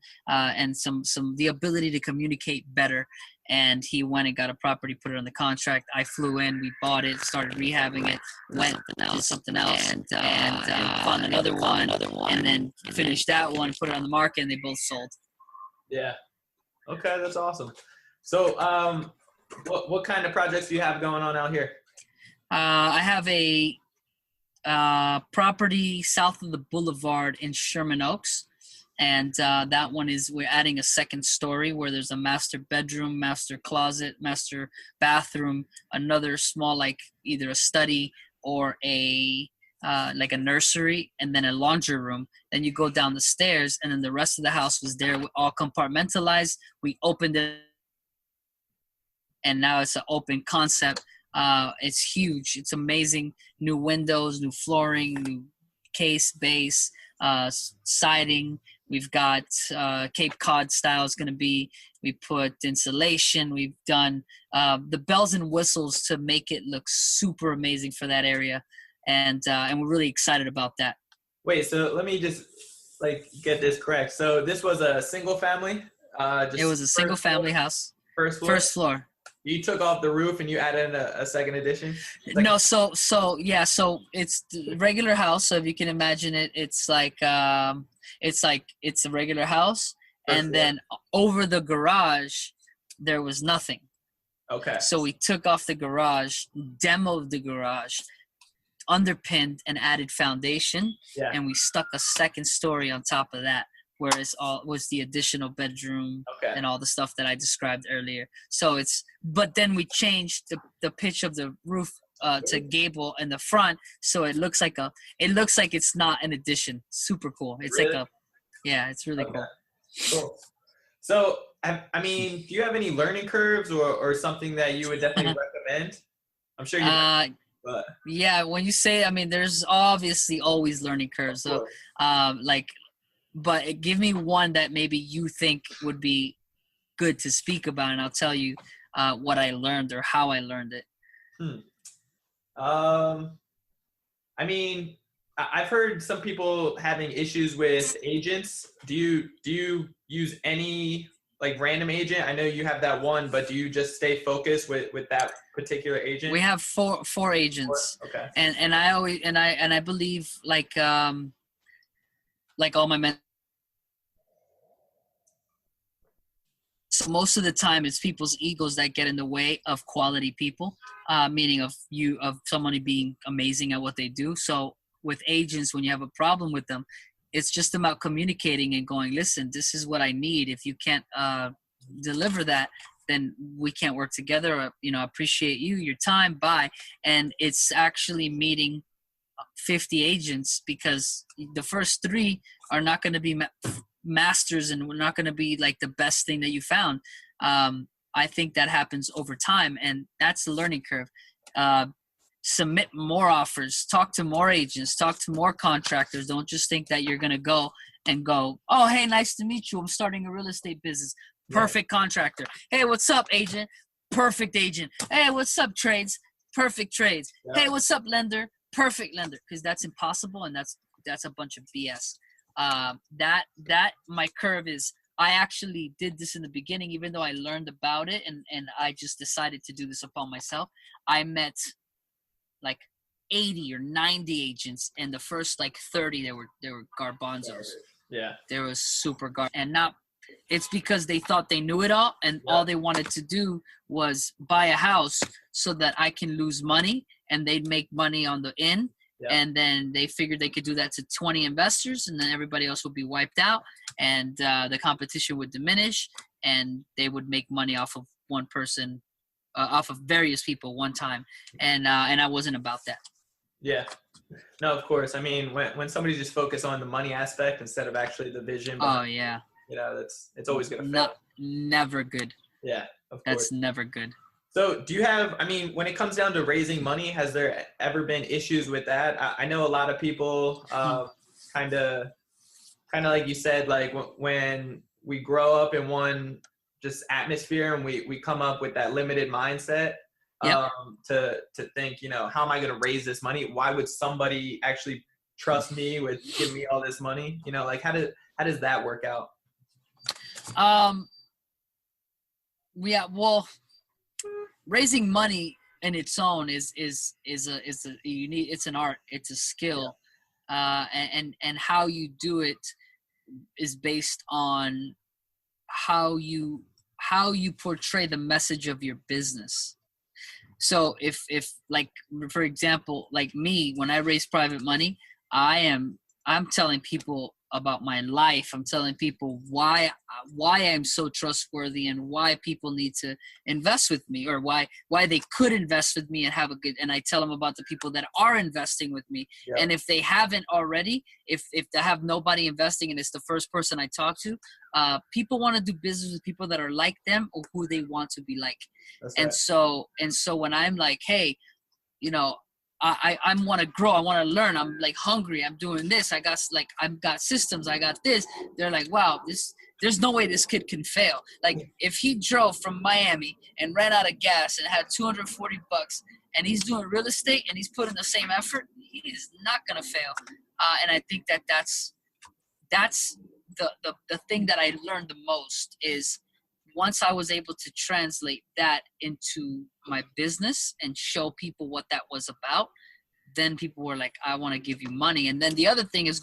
some the ability to communicate better. And he went and got a property, put it on the contract. I flew in, we bought it, started rehabbing it, went did something else, and found another one, and then finished that one, put it on the market, and they both sold. Yeah. Okay, that's awesome. So, what kind of projects do you have going on out here? I have a property south of the boulevard in Sherman Oaks. And that one is, we're adding a second story where there's a master bedroom, master closet, master bathroom, another small, like either a study or a like a nursery, and then a laundry room. Then you go down the stairs, and then the rest of the house was there, all compartmentalized. We opened it, and now it's an open concept. It's huge. It's amazing. New windows, new flooring, new case, base, siding. We've got Cape Cod style is going to be. We put insulation. We've done the bells and whistles to make it look super amazing for that area, and we're really excited about that. Wait, so let me just get this correct. So this was a single family. It was a single family house. First floor. First floor. You took off the roof and you added a second addition? No, so it's the regular house. So if you can imagine it, it's a regular house, and then over the garage there was nothing. Okay. So we took off the garage, demoed the garage, underpinned and added foundation, and we stuck a second story on top of that, whereas all was the additional bedroom and all the stuff that I described earlier. So but then we changed the pitch of the roof to gable in the front, so it looks like it's not an addition. Super cool. It's really? It's really cool. Cool. So, I mean, do you have any learning curves or something that you would definitely recommend? I'm sure you but. Yeah, when you say, I mean, there's obviously always learning curves. So, but give me one that maybe you think would be good to speak about, and I'll tell you what I learned or how I learned it. I mean, I've heard some people having issues with agents. Do you use any random agent? I know you have that one, but do you just stay focused with that particular agent? We have four agents. Okay. And I believe like all my men. So most of the time it's people's egos that get in the way of quality people, meaning of somebody being amazing at what they do. So with agents, when you have a problem with them, it's just about communicating and going, listen, this is what I need. If you can't deliver that, then we can't work together. I appreciate your time. Bye. And it's actually meeting 50 agents, because the first 3 are not going to be masters, and we're not going to be like the best thing that you found. I think that happens over time, and that's the learning curve. Submit more offers, talk to more agents, talk to more contractors. Don't just think that you're going to go, oh, hey, nice to meet you. I'm starting a real estate business. Perfect contractor. Hey, what's up, agent? Perfect agent. Hey, what's up, trades? Perfect trades. Hey, what's up, lender? Perfect lender. Because that's impossible, and that's a bunch of BS. That my curve is, I actually did this in the beginning, even though I learned about it and I just decided to do this upon myself. I met 80 or 90 agents, and the first 30 they were garbanzos. Yeah. They were super and not, it's because they thought they knew it all, and all they wanted to do was buy a house so that I can lose money and they'd make money on the in. And then they figured they could do that to 20 investors, and then everybody else would be wiped out, and the competition would diminish, and they would make money off of one person, off of various people one time. And I wasn't about that. Yeah. No, of course. I mean, when somebody just focus on the money aspect instead of actually the vision. It's always going to fail. Never good. Yeah, of course. That's never good. So do you have, I mean, when it comes down to raising money, has there ever been issues with that? I know a lot of people kind of like you said, like when we grow up in one just atmosphere and we come up with that limited mindset Yep. to think, how am I going to raise this money? Why would somebody actually trust me with giving me all this money? Like how does that work out? Yeah, well, raising money in its own is it's an art, it's a skill. Yeah. And how you do it is based on how you portray the message of your business. So if like, for example, like me, when I raise private money, I'm telling people about my life. I'm telling people why I'm so trustworthy and why people need to invest with me, or why they could invest with me and have a good, and I tell them about the people that are investing with me. Yep. And if they haven't already, if they have nobody investing and it's the first person I talk to, people want to do business with people that are like them or who they want to be like. That's and right. So when I'm like, hey, I want to grow. I want to learn. I'm like hungry. I'm doing this. I've got systems. I got this. They're like, wow, there's no way this kid can fail. Like if he drove from Miami and ran out of gas and had $240 and he's doing real estate and he's putting the same effort, he is not going to fail. And I think that's the thing that I learned the most is once I was able to translate that into my business and show people what that was about, then people were like, I want to give you money. And then the other thing is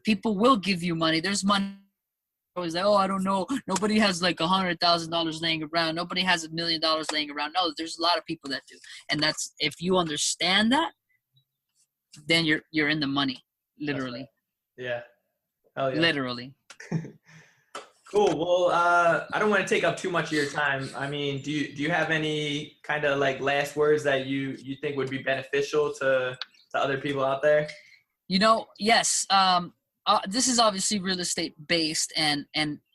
people will give you money. There's money. Always like, oh, I don't know. Nobody has like $100,000 laying around. Nobody has $1 million laying around. No, there's a lot of people that do. And that's, if you understand that, then you're in the money, literally. Right. Yeah. Hell yeah. Literally. Cool. Well, I don't want to take up too much of your time. I mean, do you have any kind of like last words that you think would be beneficial to other people out there? Yes. This is obviously real estate based, and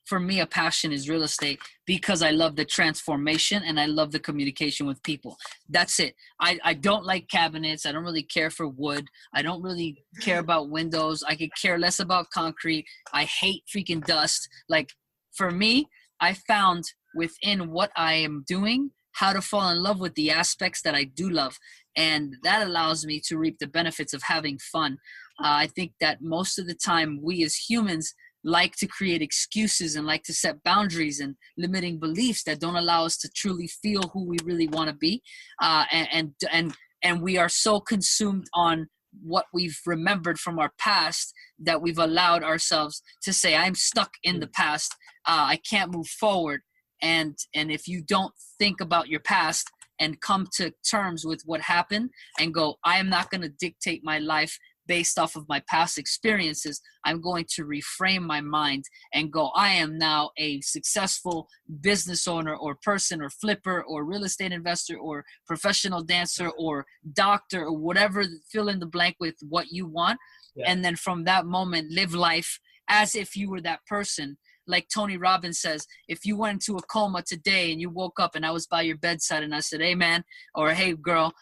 for me, a passion is real estate because I love the transformation and I love the communication with people. That's it. I don't like cabinets. I don't really care for wood. I don't really care about windows. I could care less about concrete. I hate freaking dust. Like, for me, I found within what I am doing how to fall in love with the aspects that I do love. And that allows me to reap the benefits of having fun. I think that most of the time we as humans like to create excuses and like to set boundaries and limiting beliefs that don't allow us to truly feel who we really want to be. And we are so consumed on what we've remembered from our past that we've allowed ourselves to say, I'm stuck in the past. I can't move forward. And if you don't think about your past and come to terms with what happened and go, I am not going to dictate my life based off of my past experiences. I'm going to reframe my mind and go, I am now a successful business owner or person or flipper or real estate investor or professional dancer or doctor or whatever, fill in the blank with what you want. Yeah. And then from that moment, live life as if you were that person. Like Tony Robbins says, if you went into a coma today and you woke up and I was by your bedside and I said, hey man, or hey girl,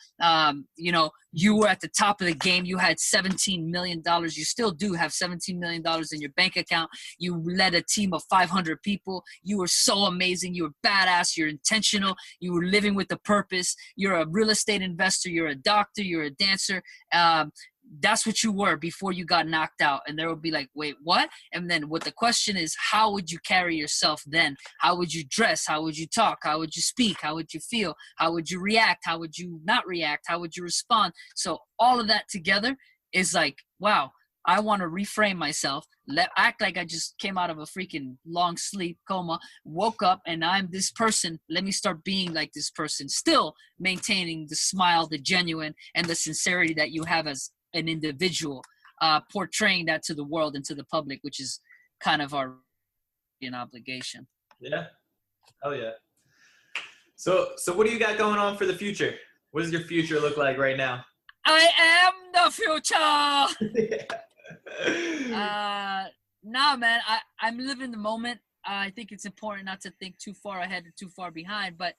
you were at the top of the game. You had $17 million. You still do have $17 million in your bank account. You led a team of 500 people. You were so amazing. You were badass. You're intentional. You were living with a purpose. You're a real estate investor. You're a doctor. You're a dancer. That's what you were before you got knocked out. And there will be like, wait, what? And then what the question is, how would you carry yourself then? How would you dress? How would you talk? How would you speak? How would you feel? How would you react? How would you not react? How would you respond? So all of that together is like, wow, I want to reframe myself, act like I just came out of a freaking long sleep coma, woke up and I'm this person. Let me start being like this person, still maintaining the smile, the genuine, and the sincerity that you have as an individual, portraying that to the world and to the public, which is kind of our obligation. Yeah. Oh yeah. So what do you got going on for the future? What does your future look like right now? I am the future. Nah, man, I'm living the moment. I think it's important not to think too far ahead or too far behind, but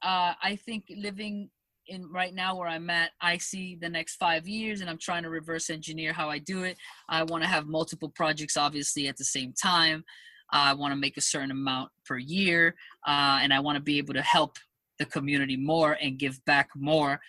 I think living in right now where I'm at, I see the next 5 years, and I'm trying to reverse engineer how I do it. I want to have multiple projects, obviously, at the same time. I want to make a certain amount per year, and I want to be able to help the community more and give back more,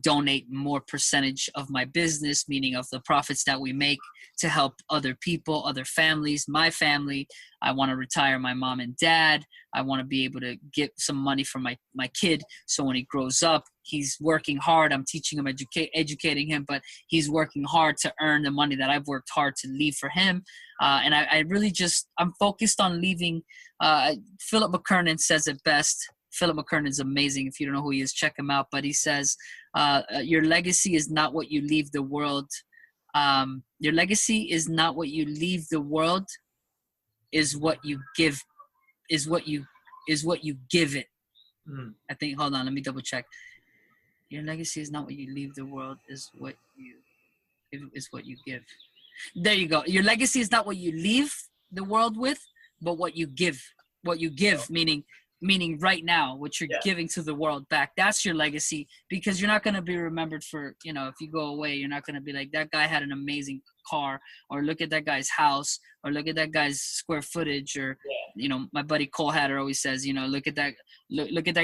donate more percentage of my business, meaning of the profits that we make, to help other people, other families, my family. I want to retire my mom and dad. I want to be able to get some money for my kid, so when he grows up, he's working hard. I'm teaching him, educating him, but he's working hard to earn the money that I've worked hard to leave for him. And I really I'm focused on leaving. Philip McKernan says it best. Philip McKernan's amazing. If you don't know who he is, check him out. But he says, your legacy is not what you leave the world. Your legacy is not what you leave the world, is what you give, is what you give it. I think, hold on, let me double check. Your legacy is not what you leave the world, is what you give. There you go. Your legacy is not what you leave the world with, but what you give. What you give, meaning right now, what you're giving to the world back. That's your legacy, because you're not going to be remembered for, if you go away, you're not going to be like, that guy had an amazing car, or look at that guy's house, or look at that guy's square footage, or, my buddy Cole Hatter always says, look at that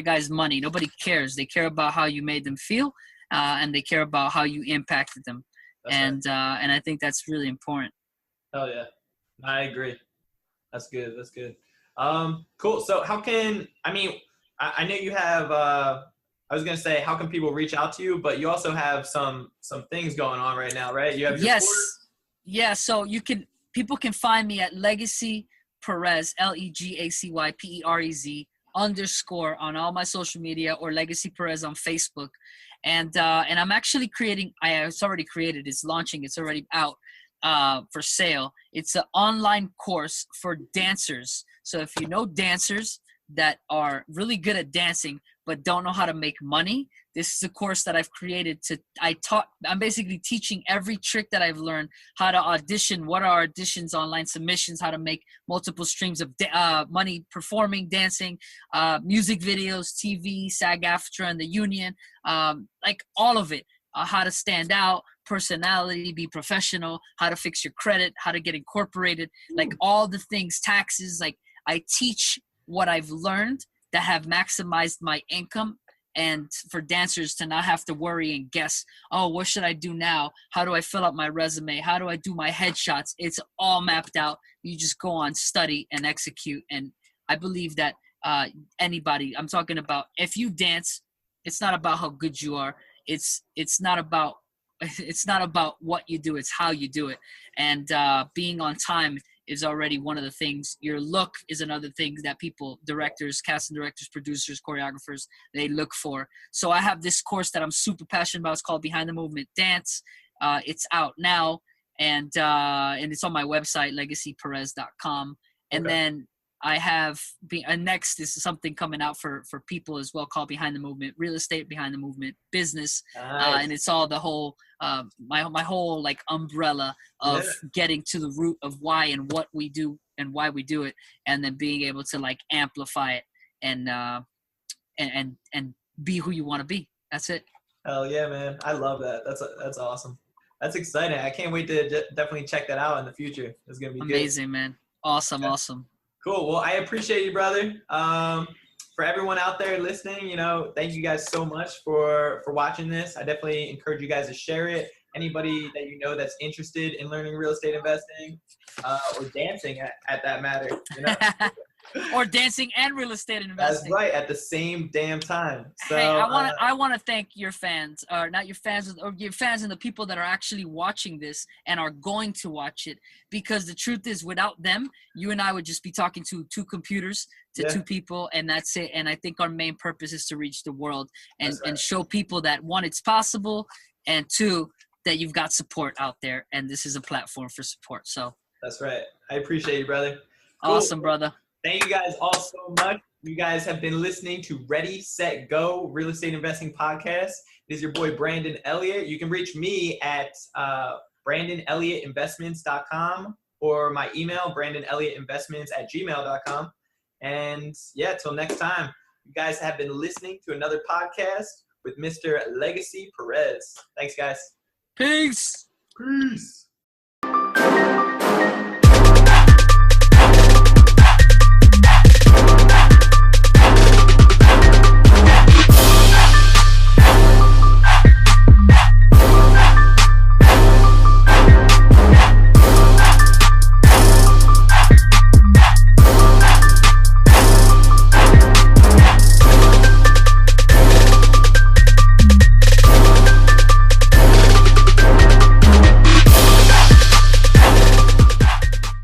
guy's money. Nobody cares. They care about how you made them feel, and they care about how you impacted them. That's right. And I think that's really important. Oh yeah, I agree. That's good. That's good. Cool. So I know you have, I was going to say, how can people reach out to you, but you also have some things going on right now, right? You have your course? Yeah. So people can find me at Legacy Perez, LEGACY PEREZ _ on all my social media, or Legacy Perez on Facebook. And I'm actually creating, it's already created, it's launching, it's already out, for sale. It's an online course for dancers. So if you know dancers that are really good at dancing but don't know how to make money, this is a course that I've created I'm basically teaching every trick that I've learned, how to audition, what are auditions, online submissions, how to make multiple streams of money performing, dancing, music videos, TV, SAG-AFTRA and the union, like all of it. How to stand out, personality, be professional, how to fix your credit, how to get incorporated, like all the things, taxes. Like, I teach what I've learned that have maximized my income, and for dancers to not have to worry and guess, oh, what should I do now? How do I fill out my resume? How do I do my headshots? It's all mapped out. You just go on, study, and execute. And I believe that anybody, I'm talking about, if you dance, it's not about how good you are. It's not about what you do, it's how you do it. And being on time is already one of the things. Your look is another thing that people, directors, casting directors, producers, choreographers, they look for. So I have this course that I'm super passionate about. It's called Behind the Movement Dance. It's out now, and it's on my website, legacyperez.com. And then I have next is something coming out for people as well, called Behind the Movement Real Estate, Behind the Movement Business. Nice. And it's all the whole my whole like umbrella of getting to the root of why and what we do and why we do it, and then being able to like amplify it and be who you want to be. That's it. Hell yeah, man. I love that. That's awesome. That's exciting. I can't wait to definitely check that out in the future. It's going to be amazing, good. Man. Awesome. Yeah. Awesome. Cool. Well, I appreciate you, brother. For everyone out there listening, thank you guys so much for watching this. I definitely encourage you guys to share it. Anybody that you know that's interested in learning real estate investing, or dancing at that matter, or dancing and real estate investing. That's right, at the same damn time. So, hey, I want to thank your fans, or not your fans, or your fans and the people that are actually watching this and are going to watch it, because the truth is, without them, you and I would just be talking to two computers, to two people, and that's it. And I think our main purpose is to reach the world and show people that, one, it's possible, and two, that you've got support out there, and this is a platform for support. So that's right. I appreciate you, brother. Cool. Awesome, brother. Thank you guys all so much. You guys have been listening to Ready, Set, Go Real Estate Investing Podcast. It is your boy, Brandon Elliott. You can reach me at BrandonElliotTinvestments.com, or my email, BrandonElliotTinvestments@gmail.com. And yeah, till next time. You guys have been listening to another podcast with Mr. Legacy Perez. Thanks, guys. Peace. Peace.